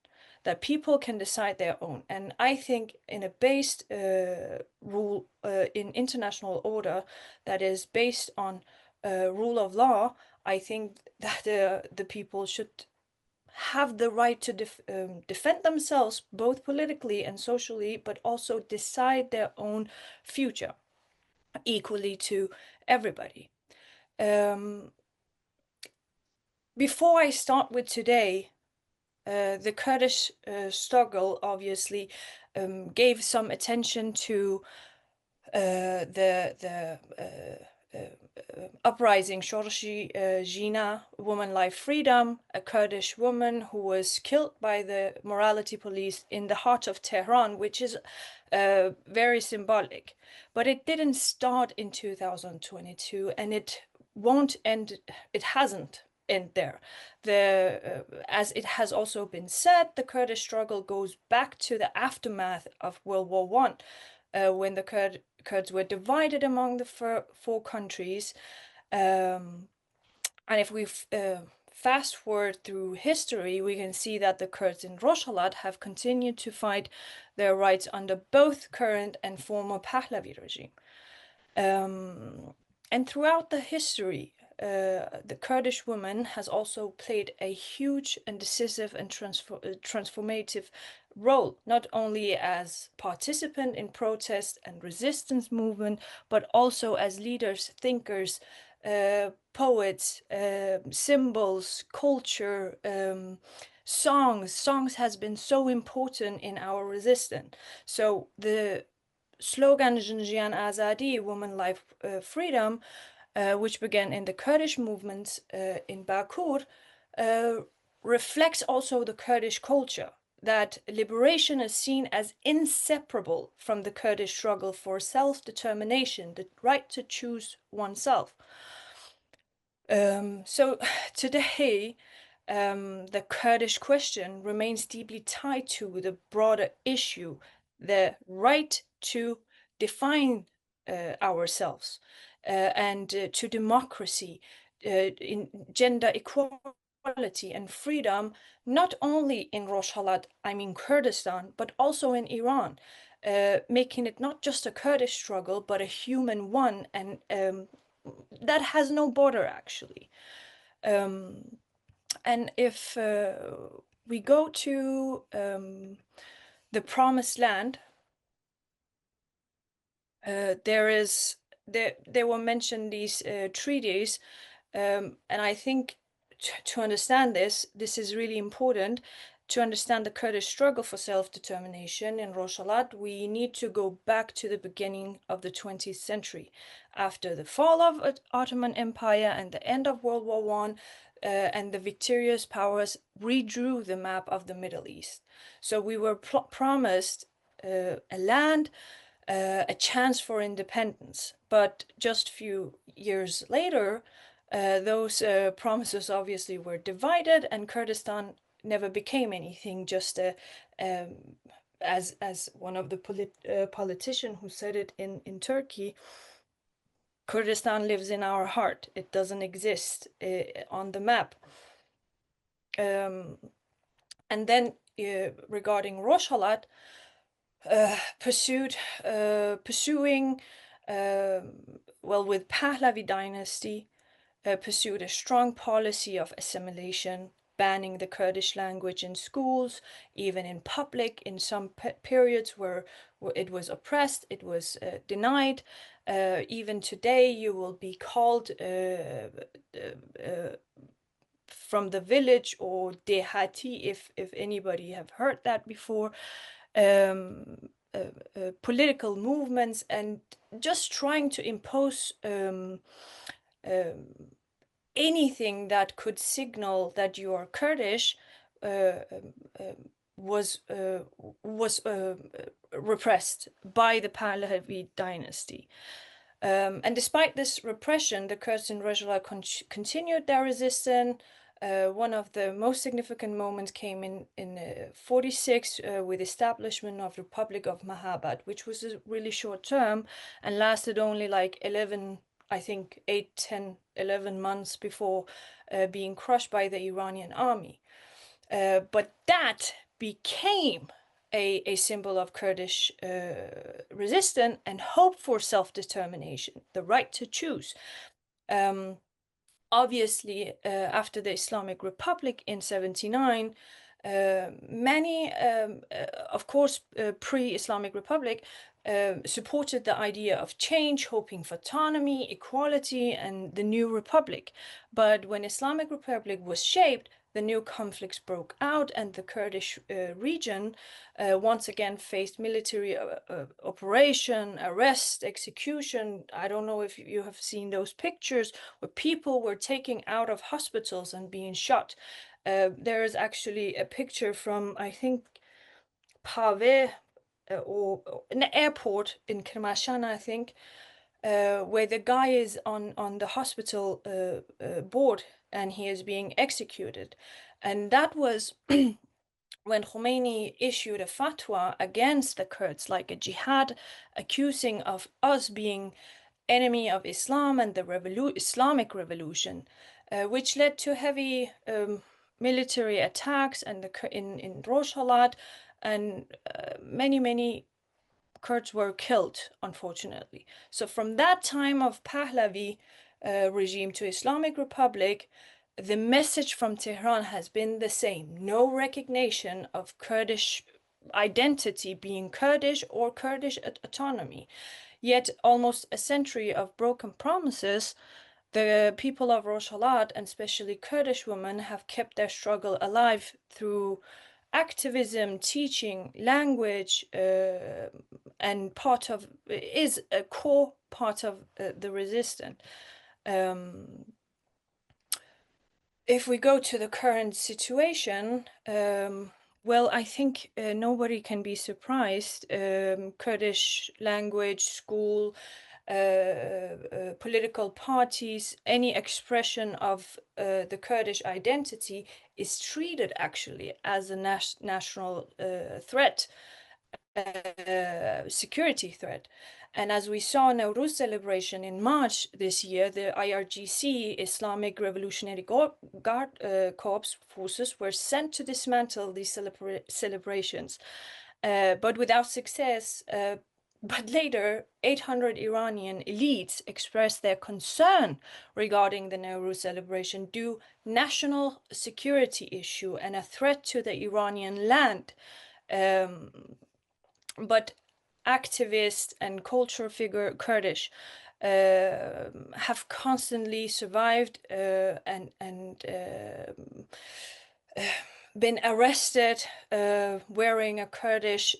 that people can decide their own. And I think in a based rule in international order that is based on rule of law, I think that the people should have the right to defend themselves, both politically and socially, but also decide their own future equally to everybody. Before I start with today, the Kurdish struggle obviously gave some attention to the uprising Shorshi Jina, Woman Life Freedom, a Kurdish woman who was killed by the morality police in the heart of Tehran, which is very symbolic. But it didn't start in 2022, and it won't end, it hasn't end there. As it has also been said, the Kurdish struggle goes back to the aftermath of World War I, when the Kurds were divided among the four countries. And if we fast forward through history, we can see that the Kurds in Rojhelat have continued to fight their rights under both current and former Pahlavi regime. And throughout the history, the Kurdish woman has also played a huge and decisive and transformative role, not only as participant in protest and resistance movement, but also as leaders, thinkers, poets, symbols, culture, songs. Songs has been so important in our resistance. So the slogan Jinjian Azadi, Woman, Life, Freedom, which began in the Kurdish movement in Bakur, reflects also the Kurdish culture, that liberation is seen as inseparable from the Kurdish struggle for self-determination, the right to choose oneself. So today, the Kurdish question remains deeply tied to the broader issue, the right to define ourselves, and to democracy, in gender equality and freedom, not only in Rojhelat, I mean Kurdistan, but also in Iran, making it not just a Kurdish struggle, but a human one, and that has no border, actually. And if we go to the Promised Land, there were mentioned these treaties, and I think to understand this is really important. To understand the Kurdish struggle for self-determination in Rojhelat, we need to go back to the beginning of the 20th century. After the fall of the Ottoman Empire and the end of World War I, and the victorious powers redrew the map of the Middle East. So we were promised a land, a chance for independence. But just a few years later, those promises obviously were divided, and Kurdistan never became anything, just as one of the politicians who said it in Turkey, Kurdistan lives in our heart. It doesn't exist on the map. And then regarding Rojhelat, pursuing, well, with Pahlavi dynasty, pursued a strong policy of assimilation, banning the Kurdish language in schools, even in public. In some periods where it was oppressed, it was denied. Even today, you will be called from the village, or dehati, if anybody have heard that before. Political movements, and just trying to impose anything that could signal that you are Kurdish was repressed by the Pahlavi dynasty. And despite this repression, the Kurds in Rojhelat continued their resistance. One of the most significant moments came in 46 with establishment of Republic of Mahabad, which was a really short term and lasted only like 11, I think 8, 10, 11 months before being crushed by the Iranian army. But that became a symbol of Kurdish resistance and hope for self-determination, the right to choose. Obviously, after the Islamic Republic in 79, many, of course, pre-Islamic Republic, supported the idea of change, hoping for autonomy, equality, and the new republic. But when Islamic Republic was shaped, the new conflicts broke out, and the Kurdish region once again faced military operation, arrest, execution. I don't know if you have seen those pictures where people were taken out of hospitals and being shot. There is actually a picture from, I think, Pave, or an airport in Kirmanj, I think, where the guy is on the hospital board and he is being executed. And that was when Khomeini issued a fatwa against the Kurds, like a jihad, accusing of us being enemy of Islam and the Islamic revolution, which led to heavy military attacks and in Rojhelat, and many Kurds were killed, unfortunately. So from that time of Pahlavi, regime to Islamic Republic, the message from Tehran has been the same: no recognition of Kurdish identity being Kurdish or Kurdish autonomy. Yet almost a century of broken promises, the people of Rojhelat, and especially Kurdish women, have kept their struggle alive through activism, teaching, language, and is a core part of the resistance. If we go to the current situation, well, I think nobody can be surprised. Kurdish language, school, political parties, any expression of the Kurdish identity is treated actually as a national threat, security threat. And as we saw in Nowruz celebration in March this year, the IRGC, Islamic Revolutionary Guard Corps forces, were sent to dismantle these celebrations, but without success. But later, 800 Iranian elites expressed their concern regarding the Nowruz celebration due national security issue and a threat to the Iranian land. But activists and culture figure Kurdish have constantly survived and been arrested. Wearing a Kurdish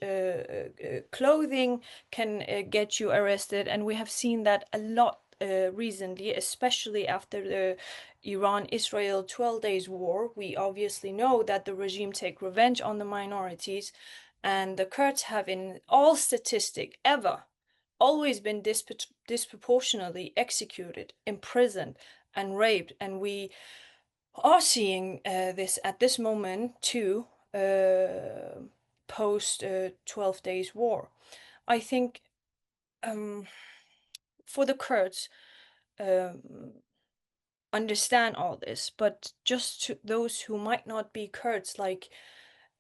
clothing can get you arrested, and we have seen that a lot recently, especially after the Iran-Israel 12 days war. We obviously know that the regime take revenge on the minorities, and the Kurds have, in all statistic ever, always been disproportionately executed, imprisoned, and raped. And we are seeing this at this moment too, post 12 days war. I think for the Kurds, understand all this, but just to those who might not be Kurds, like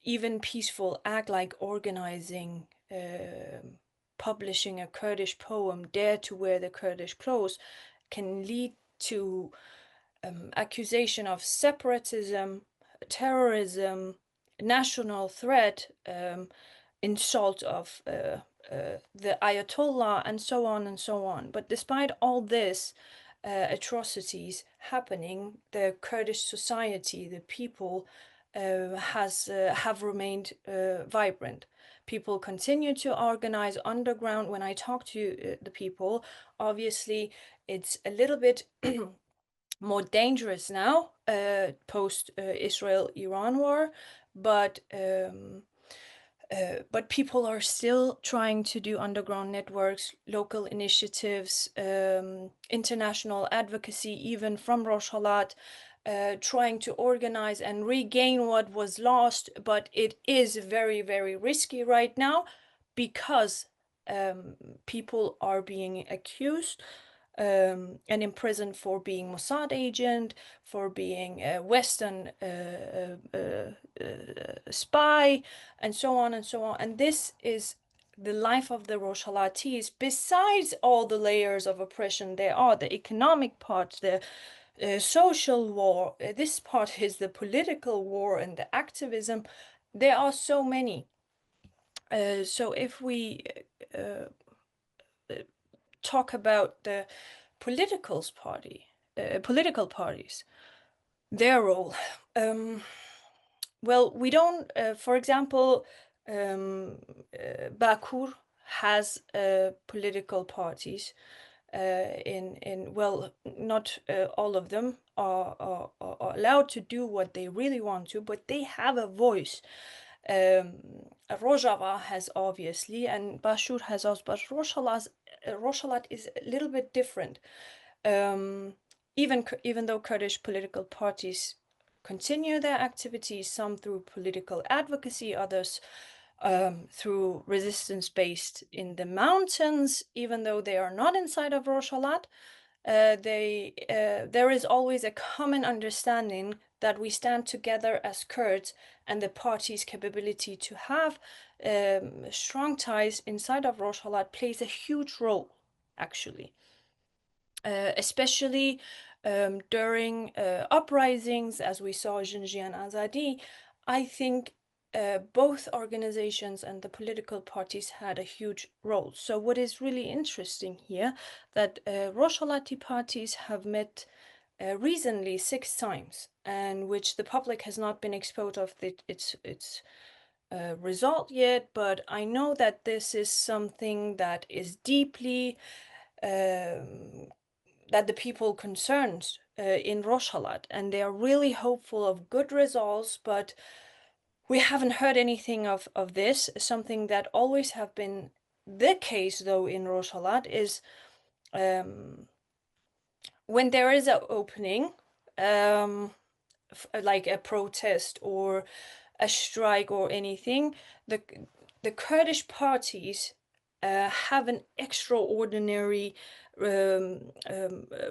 even peaceful act like organizing, publishing a Kurdish poem, dare to wear the Kurdish clothes, can lead to accusation of separatism, terrorism, national threat, insult of the Ayatollah, and so on and so on. But despite all this atrocities happening, the Kurdish society, the people, have remained vibrant. People continue to organize underground. When I talk to the people, obviously it's a little bit more dangerous now, post Israel-Iran war, but people are still trying to do underground networks, local initiatives, international advocacy, even from Rojhelat, trying to organize and regain what was lost. But it is very, very risky right now because people are being accused and imprisoned for being Mossad agent, for being a Western spy, and so on and so on. And this is the life of the Rojhelatis. Besides all the layers of oppression there are, the economic part, the social war, this part is the political war and the activism. There are so many. So if we talk about the political parties, their role. Well, we don't, for example, Bakur has political parties. Well, not all of them are allowed to do what they really want to, but they have a voice. Rojava has, obviously, and Bashur has also, but Rojhelat is a little bit different. Even though Kurdish political parties continue their activities, some through political advocacy, others through resistance based in the mountains, even though they are not inside of Rojhelat, there is always a common understanding that we stand together as Kurds, and the party's capability to have strong ties inside of Rojhelat plays a huge role, actually. especially during uprisings, as we saw Zinjian Azadi. I think both organizations and the political parties had a huge role. So what is really interesting here, that Rojhalati parties have met recently 6 times, and which the public has not been exposed of its result yet, but I know that this is something that is deeply that the people concerned in Rojhalat, and they are really hopeful of good results, but we haven't heard anything of this. Something that always have been the case, though, in Rojhalat is when there is an opening, like a protest or a strike or anything, the Kurdish parties have an extraordinary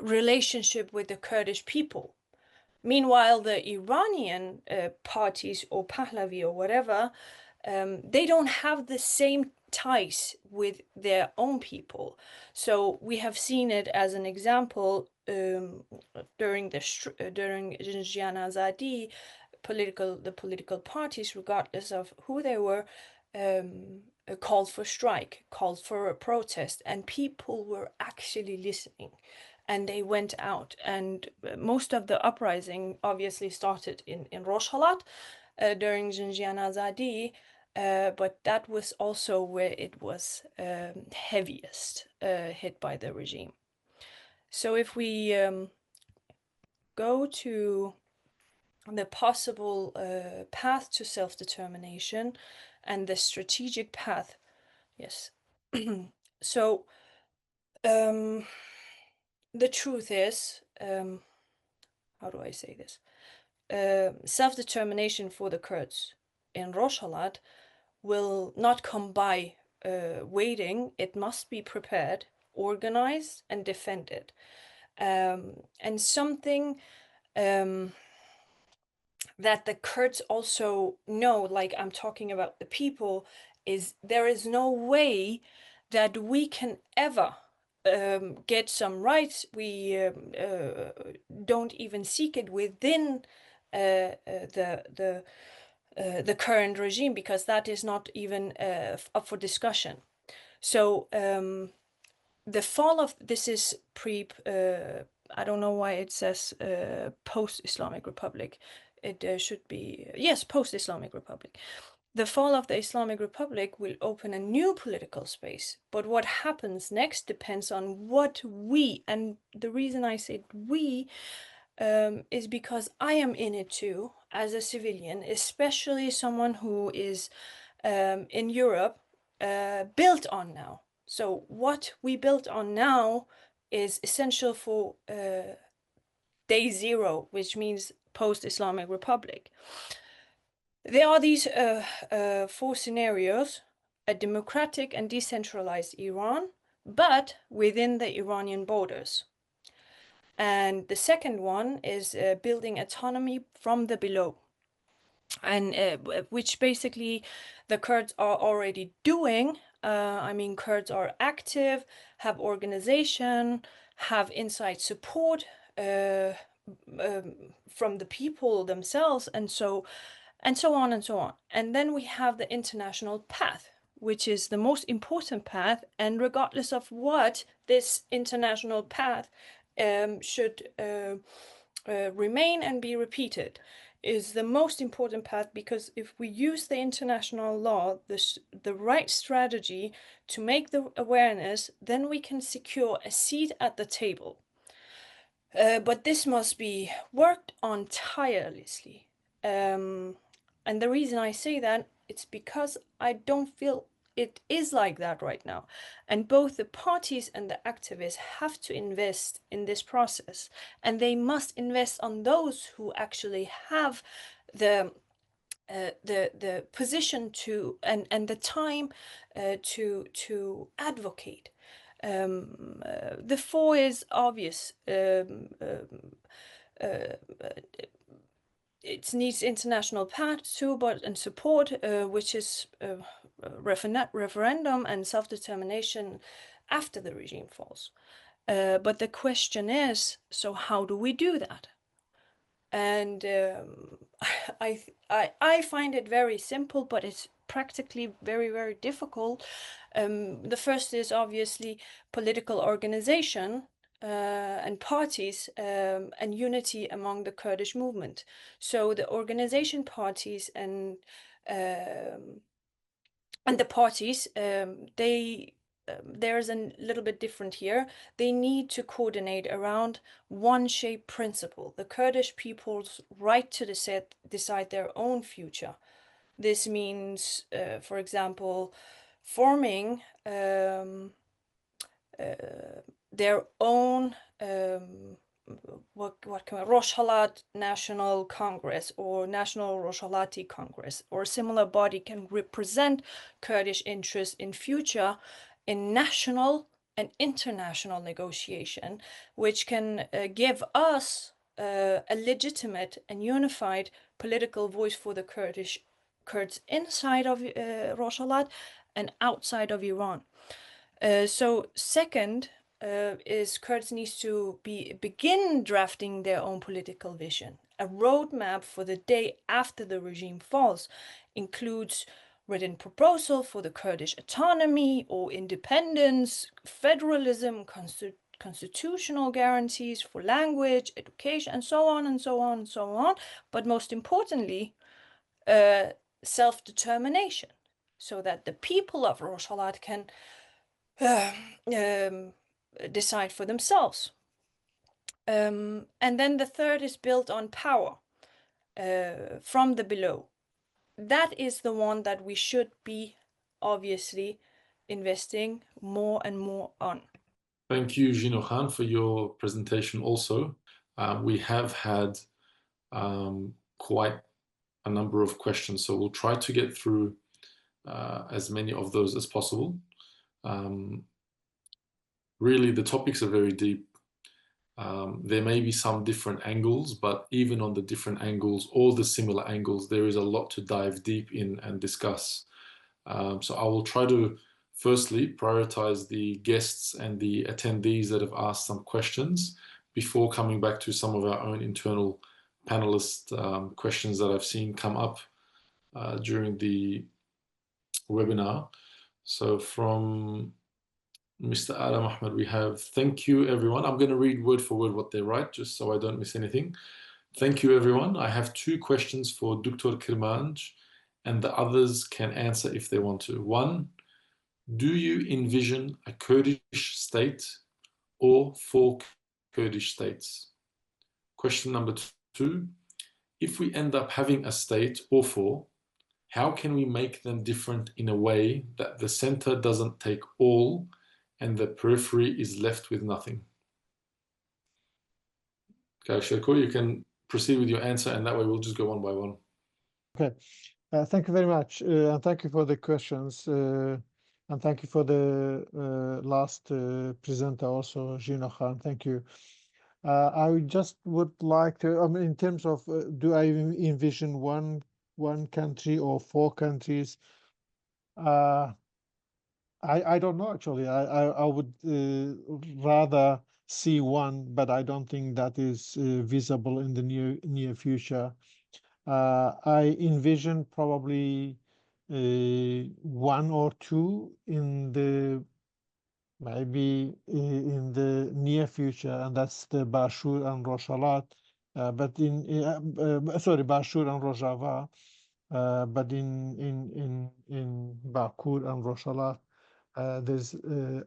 relationship with the Kurdish people. Meanwhile, the Iranian parties or Pahlavi or whatever, they don't have the same ties with their own people. So we have seen it as an example during Zinjian Azadi, the political parties, regardless of who they were, called for strike, called for a protest, and people were actually listening. And they went out, and most of the uprising obviously started in Rojhalat during Zinjian Azadi, but that was also where it was heaviest hit by the regime. So if we go to the possible path to self-determination and the strategic path, yes. So the truth is, how do I say this? Self-determination for the Kurds in Rojhalat will not come by waiting. It must be prepared, organized, and defended. And something that the Kurds also know, like I'm talking about the people, is there is no way that we can ever get some rights. We don't even seek it within the current regime, because that is not even up for discussion. So the fall of this is I don't know why it says post-Islamic Republic. It should be, yes, post-Islamic Republic. The fall of the Islamic Republic will open a new political space, but what happens next depends on what we, and the reason I said we is because I am in it too as a civilian, especially someone who is in Europe, built on now. So what we built on now is essential for day 0, which means post-Islamic Republic. There are these 4 scenarios: a democratic and decentralized Iran, but within the Iranian borders. And the second one is building autonomy from the below, and which basically the Kurds are already doing. I mean, Kurds are active, have organization, have inside support from the people themselves, and so on and so on. And then we have the international path, which is the most important path, and regardless of what, this international path should remain and be repeated, is the most important path, because if we use the international law, the right strategy to make the awareness, then we can secure a seat at the table. But this must be worked on tirelessly. And the reason I say that, it's because I don't feel it is like that right now. And both the parties and the activists have to invest in this process. And they must invest on those who actually have the position to and the time to advocate. The 4 is obvious. It needs international path too, and support, which is referendum and self-determination after the regime falls. But the question is, so how do we do that? And I find it very simple, but it's practically very, very difficult. The first is obviously political organization and parties and unity among the Kurdish movement. So the organization parties and the parties, there's a little bit different here. They need to coordinate around one shape principle, the Kurdish people's right to decide their own future. This means, for example, forming their own Rojhalat National Congress or National Rojhalati Congress or a similar body can represent Kurdish interests in future in national and international negotiation, which can give us a legitimate and unified political voice for the Kurds inside of Rojhalat and outside of Iran. So second is Kurds needs to begin drafting their own political vision. A roadmap for the day after the regime falls includes written proposal for the Kurdish autonomy or independence, federalism, constitutional guarantees for language, education, and so on and so on and so on. But most importantly, self-determination, so that the people of Rojhalat can decide for themselves. And then the third is built on power from the below. That is the one that we should be obviously investing more and more on. Thank you, Jino Khan, for your presentation also. We have had quite a number of questions, so we'll try to get through as many of those as possible. Really, the topics are very deep. There may be some different angles, but even on the different angles or the similar angles, there is a lot to dive deep in and discuss. So I will try to firstly prioritize the guests and the attendees that have asked some questions before coming back to some of our own internal panelist questions that I've seen come up during the webinar. So from Mr. Adam Ahmed, we have, thank you everyone. I'm going to read word for word what they write just so I don't miss anything. Thank you everyone. I have 2 questions for Dr. Kirmanj, and the others can answer if they want to. 1, do you envision a Kurdish state or 4 Kurdish states? Question number 2, if we end up having a state or 4, how can we make them different in a way that the center doesn't take all and the periphery is left with nothing? Okay, Sherko, you can proceed with your answer, and that way we'll just go one by one. Okay, thank you very much, and thank you for the questions, and thank you for the last presenter also, Jino Khan. Thank you. I just would like to, I mean, in terms of do I envision one country or 4 countries? I don't know actually. I would rather see one, but I don't think that is visible in the near future. I envision probably 1 or 2 in the maybe in the near future, and that's the Bashur and Rojhalat. But in sorry, Bashur and Rojava. But in Bakur and Rojava, there's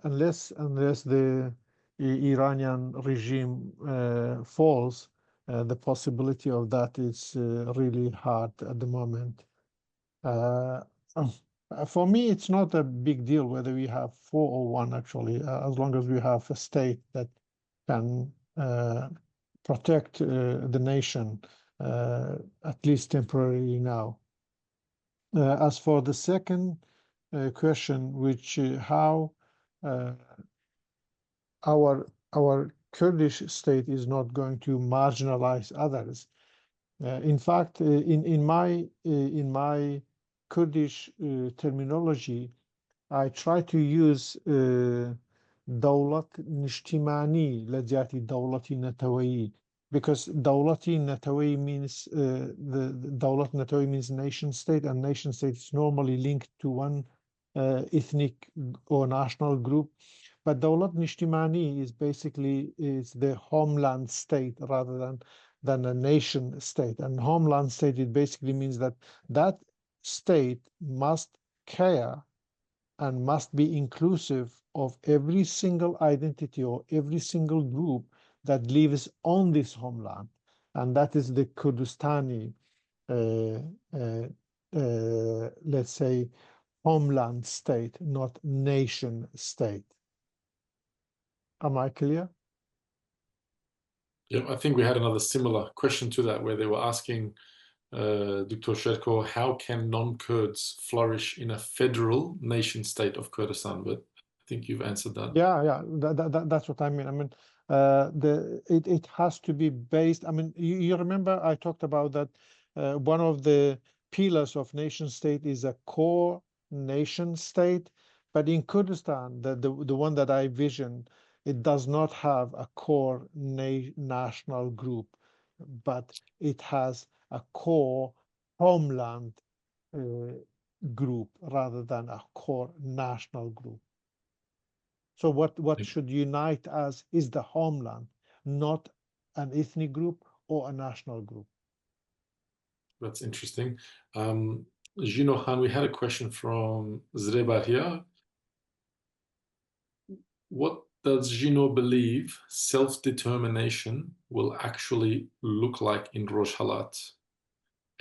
unless the Iranian regime falls, the possibility of that is really hard at the moment. For me, it's not a big deal whether we have 4 or 1, actually, as long as we have a state that can protect the nation, at least temporarily now. As for the second question, which how our Kurdish state is not going to marginalize others. In fact, in my Kurdish terminology, I try to use دولة اجتماعي لجاتي دولة نتوي, because دولة نتوي means the دولة نتوي means nation state, and nation state is normally linked to one ethnic or national group. But دولة اجتماعي is basically is the homeland state rather than a nation state. And homeland state, it basically means that that state must care and must be inclusive of every single identity or every single group that lives on this homeland. And that is the Kurdistani, let's say, homeland state, not nation state. Am I clear? Yeah, I think we had another similar question to that, where they were asking Dr. Sherko, how can non-Kurds flourish in a federal nation state of Kurdistan? But I think you've answered that. Yeah, that's what I mean. I mean, it has to be based. I mean, you remember I talked about that one of the pillars of nation state is a core nation state, but in Kurdistan, the one that I vision, it does not have a core national group, but it has a core homeland group rather than a core national group. So what should unite us is the homeland, not an ethnic group or a national group. That's interesting. Jino Han, we had a question from Zreba here. What does Jino believe self-determination will actually look like in Rojhelat?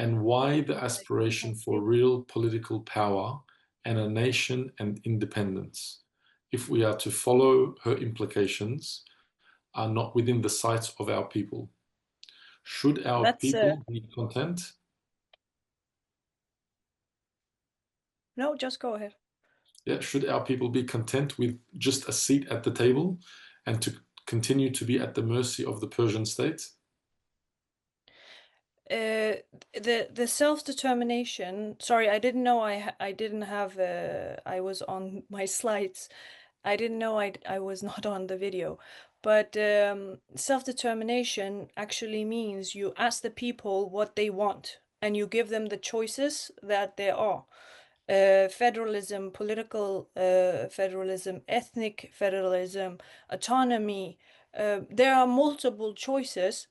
And why the aspiration for real political power and a nation and independence, if we are to follow her implications, are not within the sights of our people? Should our people be content? No, just go ahead. Yeah, should our people be content with just a seat at the table and to continue to be at the mercy of the Persian state? The self-determination. Sorry, I didn't know I didn't have. I was on my slides. I didn't know I was not on the video. But self-determination actually means you ask the people what they want and you give them the choices that there are. Federalism, political federalism, ethnic federalism, autonomy. There are multiple choices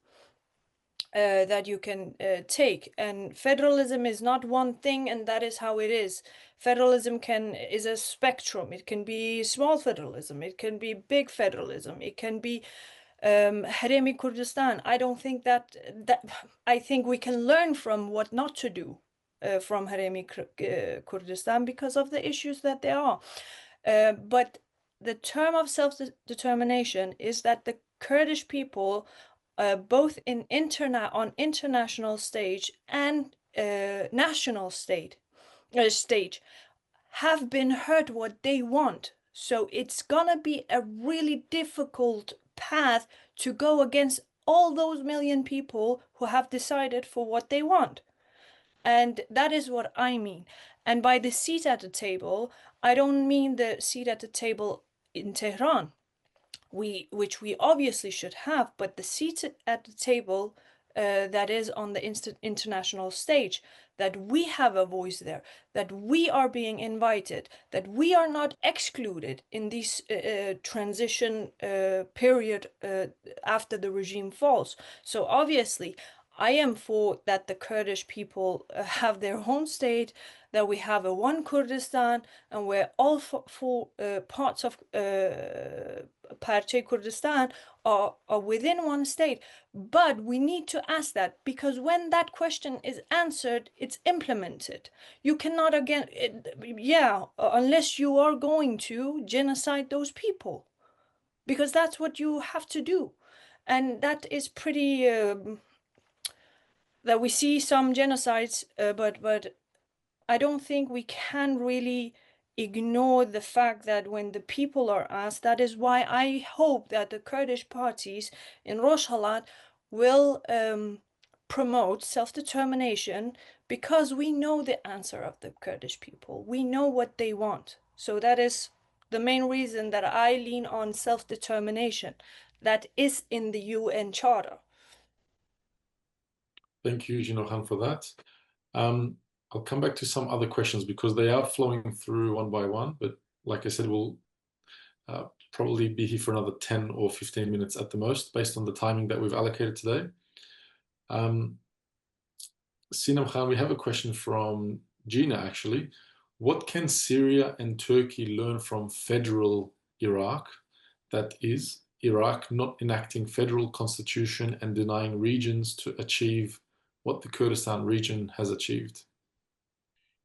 that you can take, and federalism is not one thing, and that is how it is. Federalism is a spectrum. It can be small federalism, it can be big federalism, it can be Haremi Kurdistan. I don't think that I think we can learn from what not to do from Haremi Kurdistan because of the issues that there are. But the term of self-determination is that the Kurdish people, both on international stage and national stage, have been heard what they want. So it's gonna be a really difficult path to go against all those million people who have decided for what they want. And that is what I mean. And by the seat at the table, I don't mean the seat at the table in Tehran, which we obviously should have, but the seat at the table that is on the international stage, that we have a voice there, that we are being invited, that we are not excluded in this transition period after the regime falls. So obviously, I am for that the Kurdish people have their own state, that we have a one Kurdistan, and where all four parts of Parche Kurdistan are within one state. But we need to ask that, because when that question is answered, it's implemented. You cannot unless you are going to genocide those people, because that's what you have to do. And that is pretty, that we see some genocides, but I don't think we can really ignore the fact that when the people are asked, that is why I hope that the Kurdish parties in Rojhelat will promote self-determination, because we know the answer of the Kurdish people. We know what they want. So that is the main reason that I lean on self-determination that is in the UN Charter. Thank you, Jino for that. I'll come back to some other questions because they are flowing through one by one, but like I said, we'll probably be here for another 10 or 15 minutes at the most, based on the timing that we've allocated today. Sinam Khan, we have a question from Gina, actually. What can Syria and Turkey learn from federal Iraq, that is, Iraq not enacting federal constitution and denying regions to achieve what the Kurdistan region has achieved?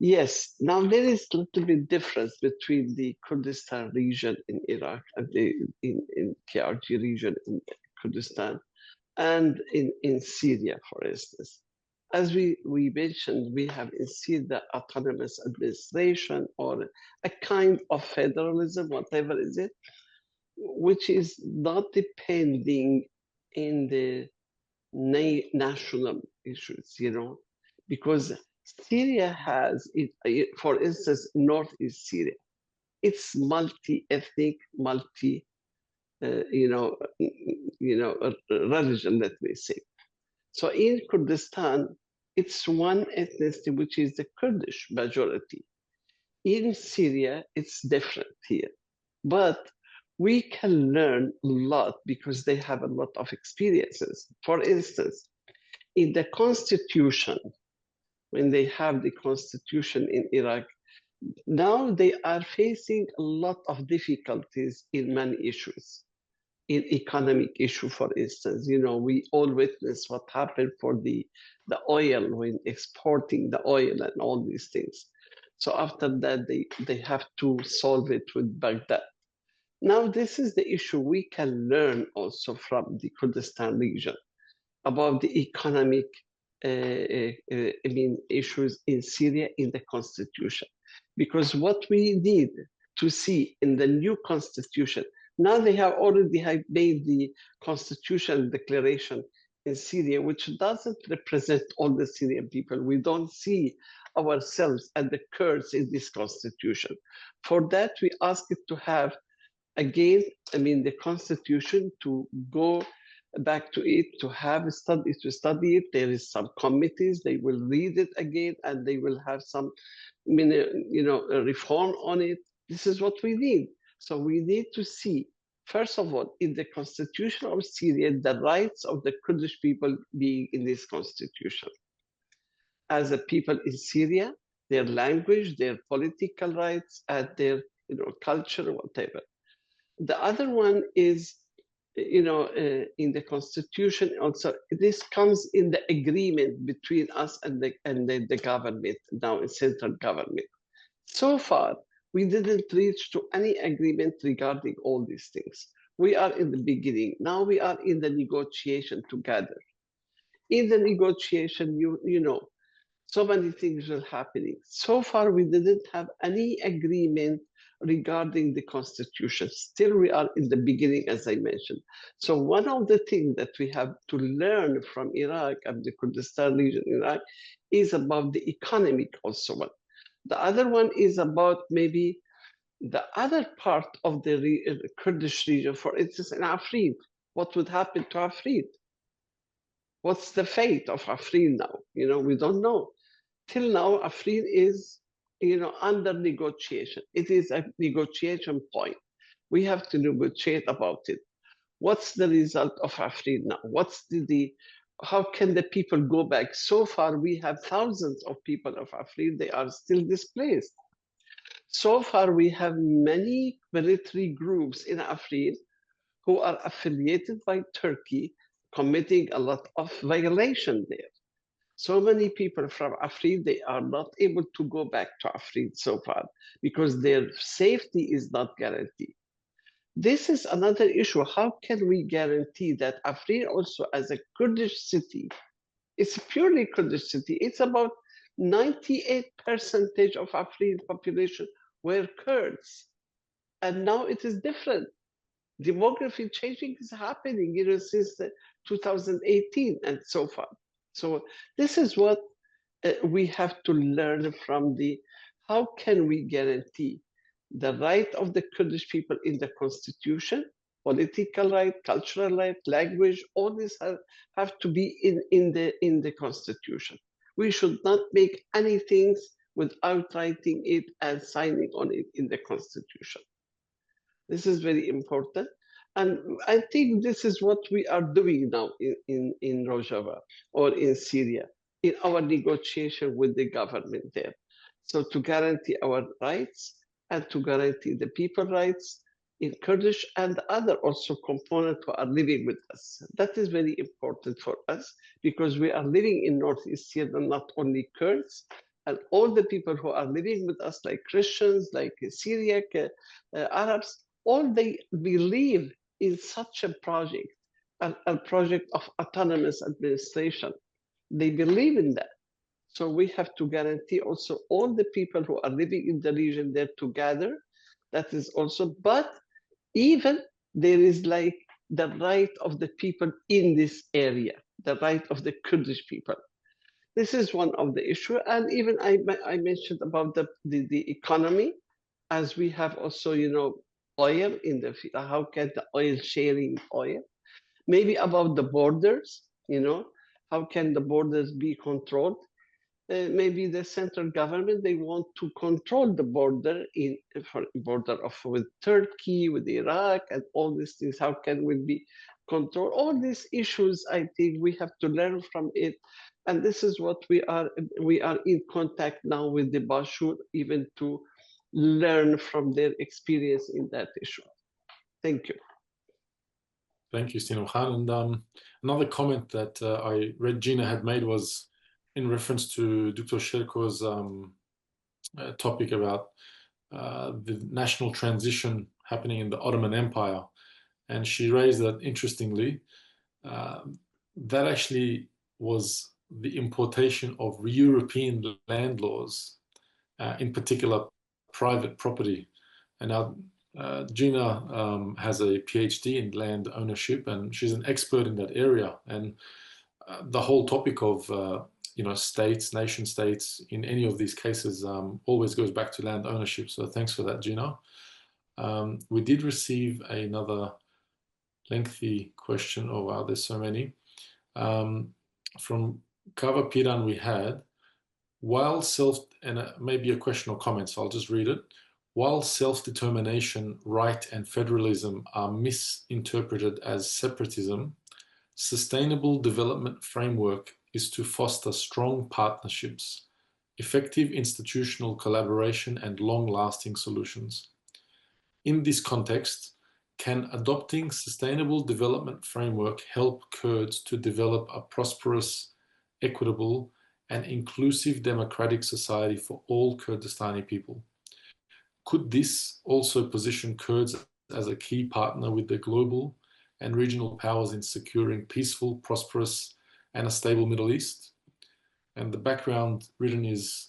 Yes, now there is a little bit difference between the Kurdistan region in Iraq and the in KRG region in Kurdistan and in Syria, for instance. As we mentioned, we have in Syria the autonomous administration or a kind of federalism, whatever is it, which is not depending in the national issues, you know, because Syria has, for instance, northeast Syria. It's multi-ethnic, religion, let me say. So in Kurdistan, it's one ethnicity, which is the Kurdish majority. In Syria, it's different here. But we can learn a lot because they have a lot of experiences. For instance, in the constitution, when they have the constitution in Iraq, now they are facing a lot of difficulties in many issues. In economic issue, for instance, you know, we all witness what happened for the oil when exporting the oil and all these things. So after that, they have to solve it with Baghdad. Now, this is the issue we can learn also from the Kurdistan region about the economic issues in Syria in the constitution. Because what we need to see in the new constitution, now they have already made the constitutional declaration in Syria, which doesn't represent all the Syrian people. We don't see ourselves and the Kurds in this constitution. For that, we ask it to have, again, the constitution to go back to it, to have to study it. There is some committees, they will read it again, and they will have some, reform on it. This is what we need. So we need to see, first of all, in the constitution of Syria, the rights of the Kurdish people being in this constitution. As a people in Syria, their language, their political rights, and their culture, whatever. The other one is, in the constitution also, this comes in the agreement between us and the government, now in central government. So far, we didn't reach to any agreement regarding all these things. We are in the beginning. Now we are in the negotiation together. In the negotiation, you know, so many things are happening. So far, we didn't have any agreement regarding the constitution. Still, we are in the beginning, as I mentioned. So one of the things that we have to learn from Iraq and the Kurdistan region in Iraq is about the economic also one. The other one is about maybe the other part of the Kurdish region, for instance, in Afrin. What would happen to Afrin? What's the fate of Afrin now? You know, we don't know. Till now, Afrin is, under negotiation. It is a negotiation point. We have to negotiate about it. What's the result of Afrin now? What's how can the people go back? So far, we have thousands of people of Afrin. They are still displaced. So far, we have many military groups in Afrin who are affiliated by Turkey, committing a lot of violation there. So many people from Afrin, they are not able to go back to Afrin so far because their safety is not guaranteed. This is another issue. How can we guarantee that Afrin also as a Kurdish city, it's a purely Kurdish city. It's about 98% of Afrin population were Kurds. And now it is different. Demography changing is happening, since 2018 and so far. So this is what we have to learn from how can we guarantee the right of the Kurdish people in the constitution, political right, cultural right, language, all these have to be in the constitution. We should not make anything without writing it and signing on it in the constitution. This is very important. And I think this is what we are doing now in Rojava or in Syria, in our negotiation with the government there. So to guarantee our rights and to guarantee the people rights in Kurdish and other also components who are living with us. That is very important for us because we are living in Northeast Syria, not only Kurds, and all the people who are living with us, like Christians, like Syriac, Arabs, all they believe in such a project, a project of autonomous administration. They believe in that. So we have to guarantee also all the people who are living in the region there together. That is also, but even there is like the right of the people in this area, the right of the Kurdish people. This is one of the issues. And even I mentioned about the economy, as we have also, you know, oil in the, how can the oil sharing oil? Maybe about the borders, you know, how can the borders be controlled? Maybe the central government, they want to control the border with Turkey, with Iraq, and all these things. How can we be control all these issues? I think we have to learn from it, and this is what we are in contact now with the Bashur, even to learn from their experience in that issue. Thank you. Thank you, Sinam Khan. And another comment that I read Jino had made was in reference to Dr. Sherko's topic about the national transition happening in the Ottoman Empire. And she raised that, interestingly, that actually was the importation of European land laws, in particular private property. And now Jino has a PhD in land ownership, and she's an expert in that area. And the whole topic of you know, states, nation states, in any of these cases, always goes back to land ownership. So thanks for that, Jino. We did receive another lengthy question. Oh wow, there's so many. From Kava Piran we had, while and maybe a question or comment, so I'll just read it. While self-determination, right, and federalism are misinterpreted as separatism, sustainable development framework is to foster strong partnerships, effective institutional collaboration, and long-lasting solutions. In this context, can adopting sustainable development framework help Kurds to develop a prosperous, equitable, and inclusive democratic society for all Kurdistani people? Could this also position Kurds as a key partner with the global and regional powers in securing peaceful, prosperous, and a stable Middle East? And the background written is,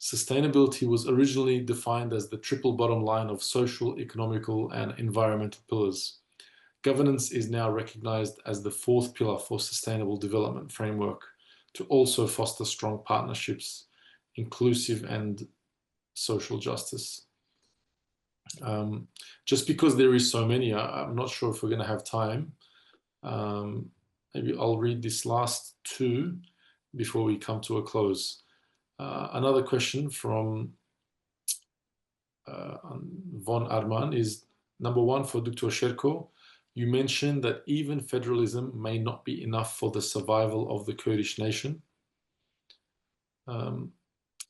sustainability was originally defined as the triple bottom line of social, economical, and environmental pillars. Governance is now recognized as the fourth pillar for sustainable development framework to also foster strong partnerships, inclusive and social justice. Just because there is so many, I'm not sure if we're going to have time. Maybe I'll read this last two before we come to a close. Another question from Von Arman is, number one, for Dr. Sherko. You mentioned that even federalism may not be enough for the survival of the Kurdish nation.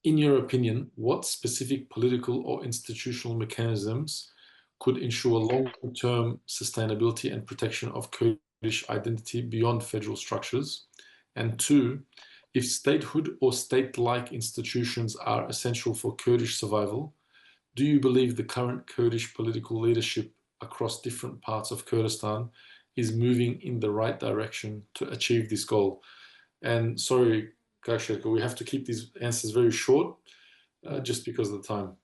In your opinion, what specific political or institutional mechanisms could ensure long-term sustainability and protection of Kurdish identity beyond federal structures? And two, if statehood or state-like institutions are essential for Kurdish survival, do you believe the current Kurdish political leadership across different parts of Kurdistan is moving in the right direction to achieve this goal? And sorry, Sherko, we have to keep these answers very short, just because of the time.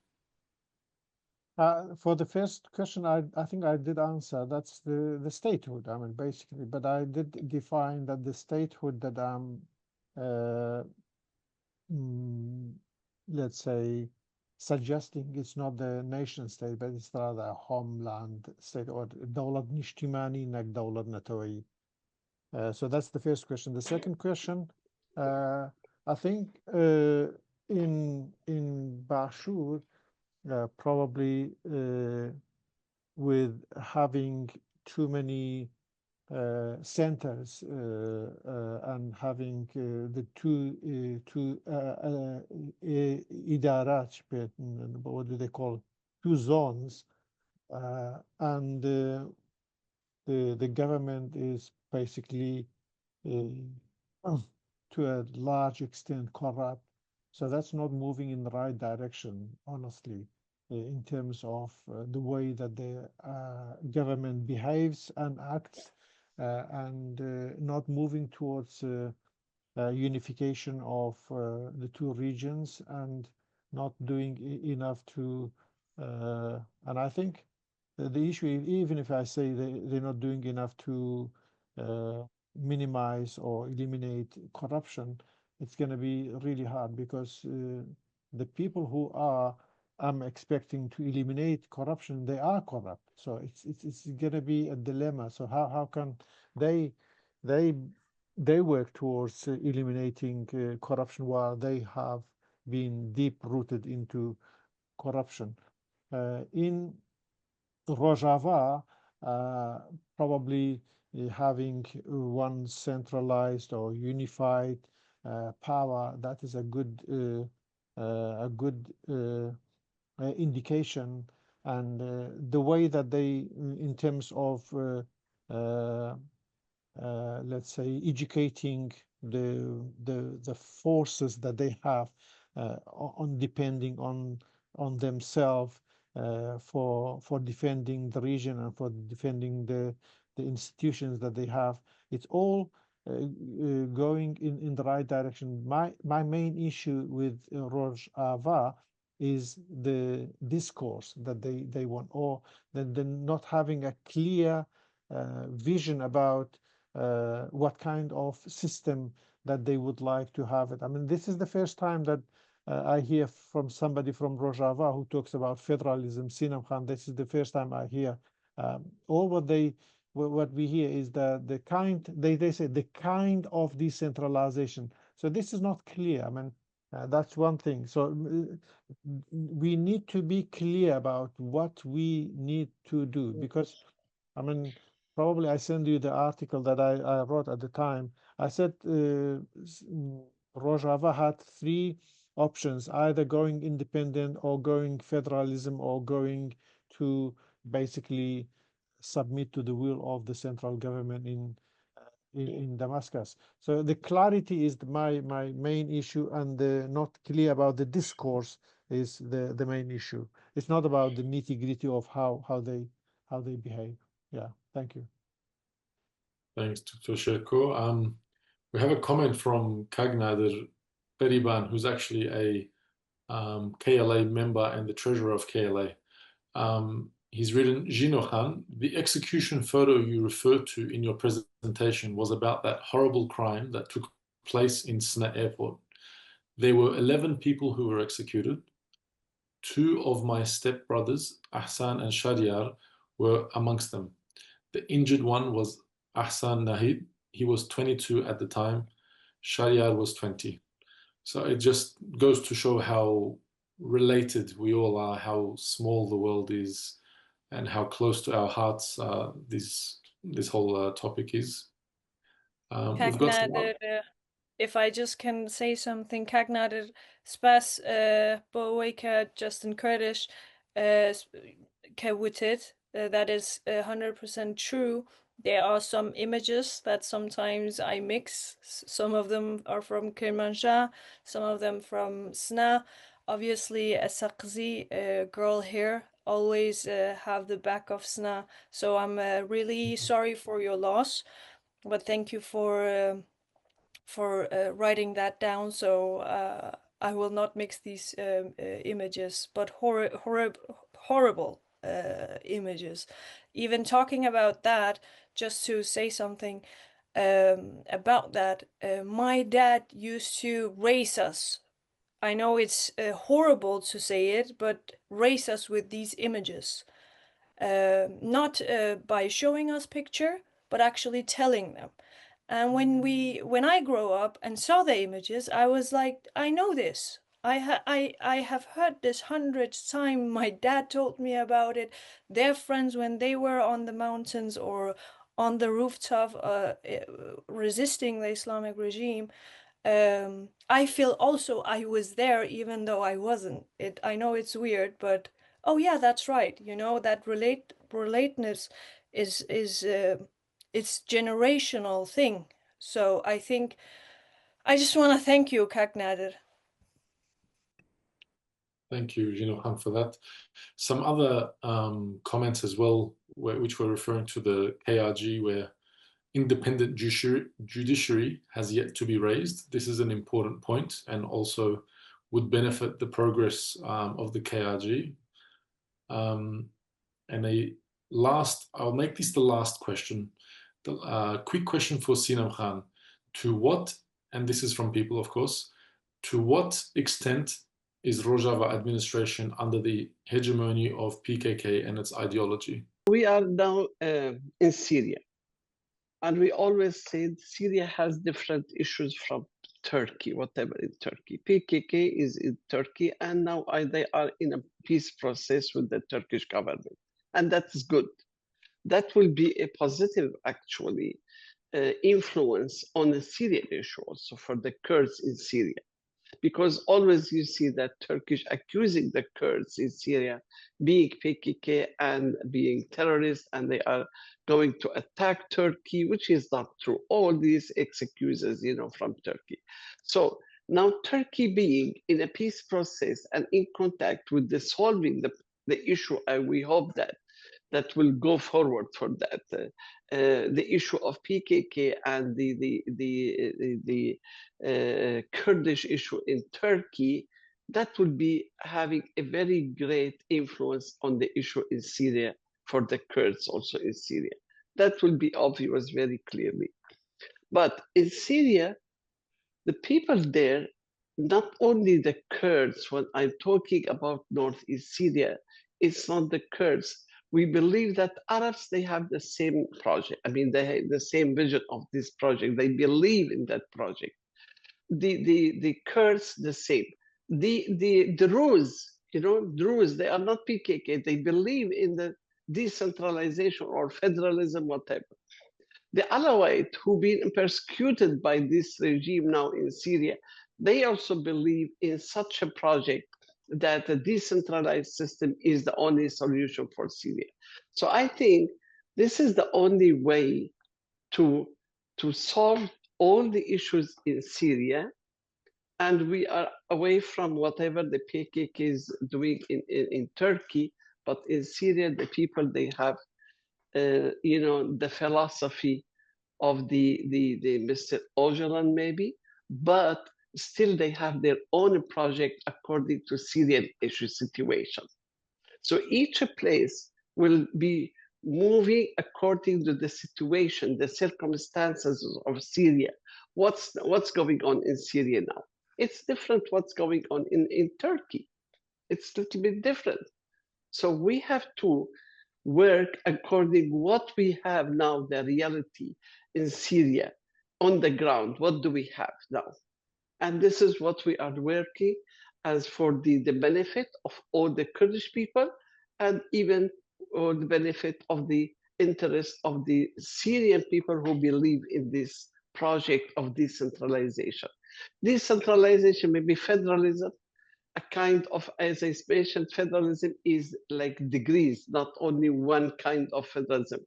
For the first question, I think I did answer. That's the statehood. I mean, basically, but I did define that the statehood that I'm, let's say, suggesting it's not the nation state, but it's rather a homeland state, or دولة نشتماني نك دولة نتوي. So that's the first question. The second question, I think in Bashur, probably with having too many centers and having the two idarat, what do they call it? 2 zones, and the government is basically to a large extent corrupt. So that's not moving in the right direction, honestly, in terms of the way that the government behaves and acts, and not moving towards unification of the 2 regions, and not doing enough to, and I think the issue, even if I say they're not doing enough to minimize or eliminate corruption, it's going to be really hard, because the people who I'm expecting to eliminate corruption, they are corrupt. So it's going to be a dilemma. So how can they work towards eliminating corruption while they have been deep rooted into corruption? In Rojava, probably having one centralized or unified power, that is a good indication. And the way that they, in terms of let's say, educating the forces that they have on depending on themselves for defending the region and for defending the institutions that they have. It's all going in the right direction. My main issue with Rojava is the discourse that they want, or the not having a clear vision about what kind of system that they would like to have it. I mean, this is the first time that I hear from somebody from Rojava who talks about federalism. Sinam Khan, this is the first time I hear. All what we hear is the kind, they say the kind of decentralization. So this is not clear. I mean, that's one thing. So we need to be clear about what we need to do, because, I mean, probably I send you the article that I wrote at the time. I said Rojava had 3 options, either going independent or going federalism or going to basically submit to the will of the central government in Damascus. So the clarity is my main issue, and the not clear about the discourse is the main issue. It's not about the nitty-gritty of how they behave. Yeah, thank you. Thanks, Dr. Sherko. We have a comment from Kagnader Beriban, who's actually a KLA member and the treasurer of KLA. He's written, Jino Khan, the execution photo you referred to in your presentation was about that horrible crime that took place in Sna airport. There were 11 people who were executed. 2 of my stepbrothers, Ahsan and Shadiar, were amongst them. The injured one was Ahsan Nahid. He was 22 at the time. Shadiar was 20. So it just goes to show how related we all are, how small the world is, and how close to our hearts this whole topic is. We've got some... If I just can say something, Kagnader spas boeka just in Kurdish kewutit. That is 100% true. There are some images that sometimes I mix. Some of them are from Kirmanj, some of them from Sna. Obviously, a Sakzi girl here always have the back of Sna. So I'm really sorry for your loss, but thank you for writing that down. So I will not mix these images, but horrible images. Even talking about that, just to say something about that, my dad used to race us. I know it's horrible to say it, but raise us with these images. Not by showing us picture, but actually telling them. And when I grow up and saw the images, I was like, I know this. I have heard this hundreds of times. My dad told me about it. Their friends when they were on the mountains or on the rooftop resisting the Islamic regime. I feel also I was there even though I wasn't. I know it's weird, but oh yeah, that's right. You know, that relatedness is it's generational thing. So I think I just want to thank you, Kak Nader. Thank you, Jino, for that. Some other comments as well, which were referring to the KRG, where independent judiciary has yet to be raised. This is an important point and also would benefit the progress of the KRG. And I'll make this the last question. Quick question for Sinam Khan. To what, and this is from people, of course, to what extent is Rojava administration under the hegemony of PKK and its ideology? We are now in Syria. And we always said Syria has different issues from Turkey, whatever in Turkey. PKK is in Turkey, and now they are in a peace process with the Turkish government. And that's good. That will be a positive, actually, influence on the Syrian issue also for the Kurds in Syria. Because always you see that Turkish accusing the Kurds in Syria being PKK and being terrorists, and they are going to attack Turkey, which is not true. All these excuses, from Turkey. So now Turkey being in a peace process and in contact with solving the issue, and we hope that will go forward for that. The issue of PKK and the Kurdish issue in Turkey, that will be having a very great influence on the issue in Syria for the Kurds also in Syria. That will be obvious very clearly. But in Syria, the people there, not only the Kurds, when I'm talking about northeast Syria, it's not the Kurds. We believe that Arabs, they have the same project. I mean, they have the same vision of this project. They believe in that project. The Kurds, the same. The Druze, Druze, they are not PKK. They believe in the decentralization or federalism, whatever. The Alawite, who've been persecuted by this regime now in Syria, they also believe in such a project that a decentralized system is the only solution for Syria. So I think this is the only way to solve all the issues in Syria, and we are away from whatever the PKK is doing in Turkey, but in Syria, the people, they have, the philosophy of the Mr. Öcalan maybe, but still they have their own project according to Syrian issue situation. So each place will be moving according to the situation, the circumstances of Syria. What's going on in Syria now? It's different what's going on in Turkey. It's a little bit different. So we have to work according what we have now, the reality in Syria on the ground. What do we have now? And this is what we are working as for the benefit of all the Kurdish people, and even for the benefit of the interest of the Syrian people who believe in this project of decentralization. Decentralization may be federalism, a kind of, as I mentioned, federalism is like degrees, not only one kind of federalism.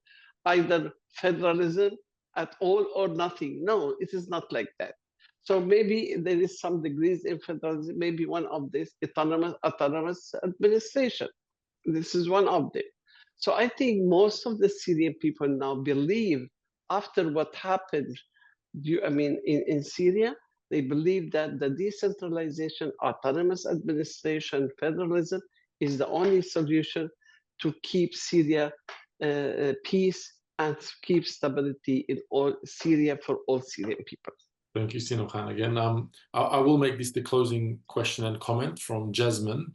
Either federalism at all or nothing. No, it is not like that. So maybe there is some degrees in federalism, maybe one of this autonomous administration. This is one of them. So I think most of the Syrian people now believe, after what happened, in Syria, they believe that the decentralization, autonomous administration, federalism is the only solution to keep Syria peace and keep stability in all Syria for all Syrian people. Thank you, Sinam Khan. Again, I will make this the closing question and comment from Jasmine.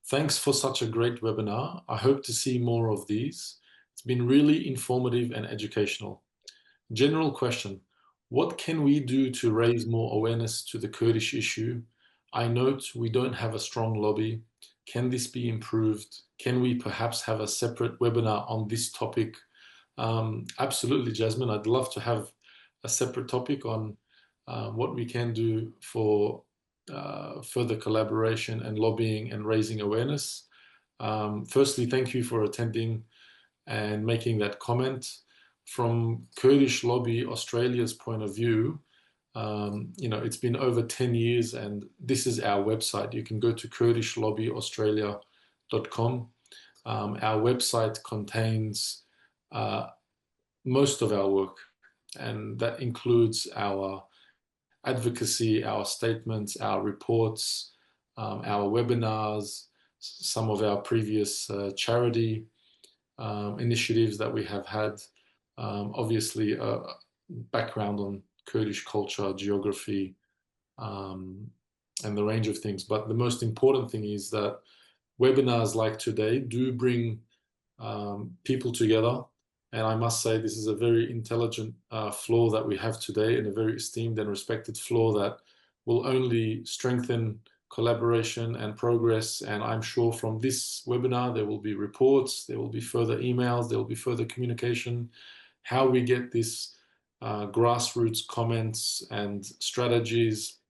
Thanks for such a great webinar. I hope to see more of these. It's been really informative and educational. General question, what can we do to raise more awareness to the Kurdish issue? I note we don't have a strong lobby. Can this be improved? Can we perhaps have a separate webinar on this topic? Absolutely, Jasmine. I'd love to have a separate topic on what we can do for further collaboration and lobbying and raising awareness. Firstly, thank you for attending and making that comment. From Kurdish Lobby Australia's point of view, it's been over 10 years and this is our website. You can go to kurdishlobbyaustralia.com. Our website contains most of our work, and that includes our advocacy, our statements, our reports, our webinars, some of our previous charity initiatives that we have had, obviously a background on Kurdish culture, geography, and the range of things. But the most important thing is that webinars like today do bring people together. And I must say this is a very intelligent floor that we have today, and a very esteemed and respected floor that will only strengthen collaboration and progress. And I'm sure from this webinar, there will be reports, there will be further emails, there will be further communication. How we get this grassroots comments and strategies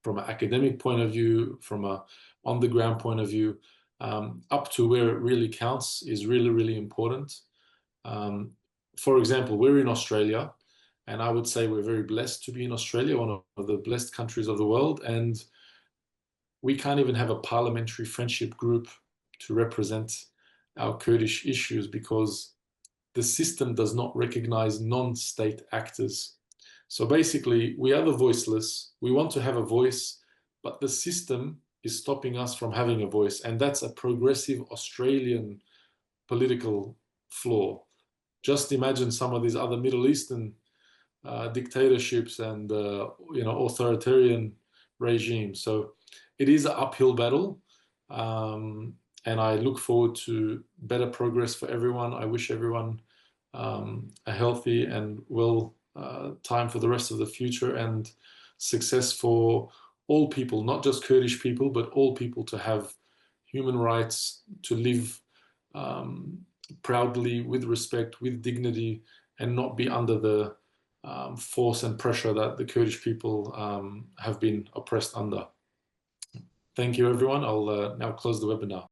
from an academic point of view, from a on-the-ground point of view, up to where it really counts is really, really important. For example, we're in Australia, and I would say we're very blessed to be in Australia, one of the blessed countries of the world, and we can't even have a parliamentary friendship group to represent our Kurdish issues because the system does not recognize non-state actors. So basically, we are the voiceless. We want to have a voice, but the system is stopping us from having a voice, and that's a progressive Australian political flaw. Just imagine some of these other Middle Eastern dictatorships and authoritarian regimes. So it is an uphill battle, and I look forward to better progress for everyone. I wish everyone a healthy and well time for the rest of the future, and success for all people, not just Kurdish people, but all people to have human rights, to live proudly, with respect, with dignity, and not be under the force and pressure that the Kurdish people have been oppressed under. Thank you, everyone. I'll now close the webinar.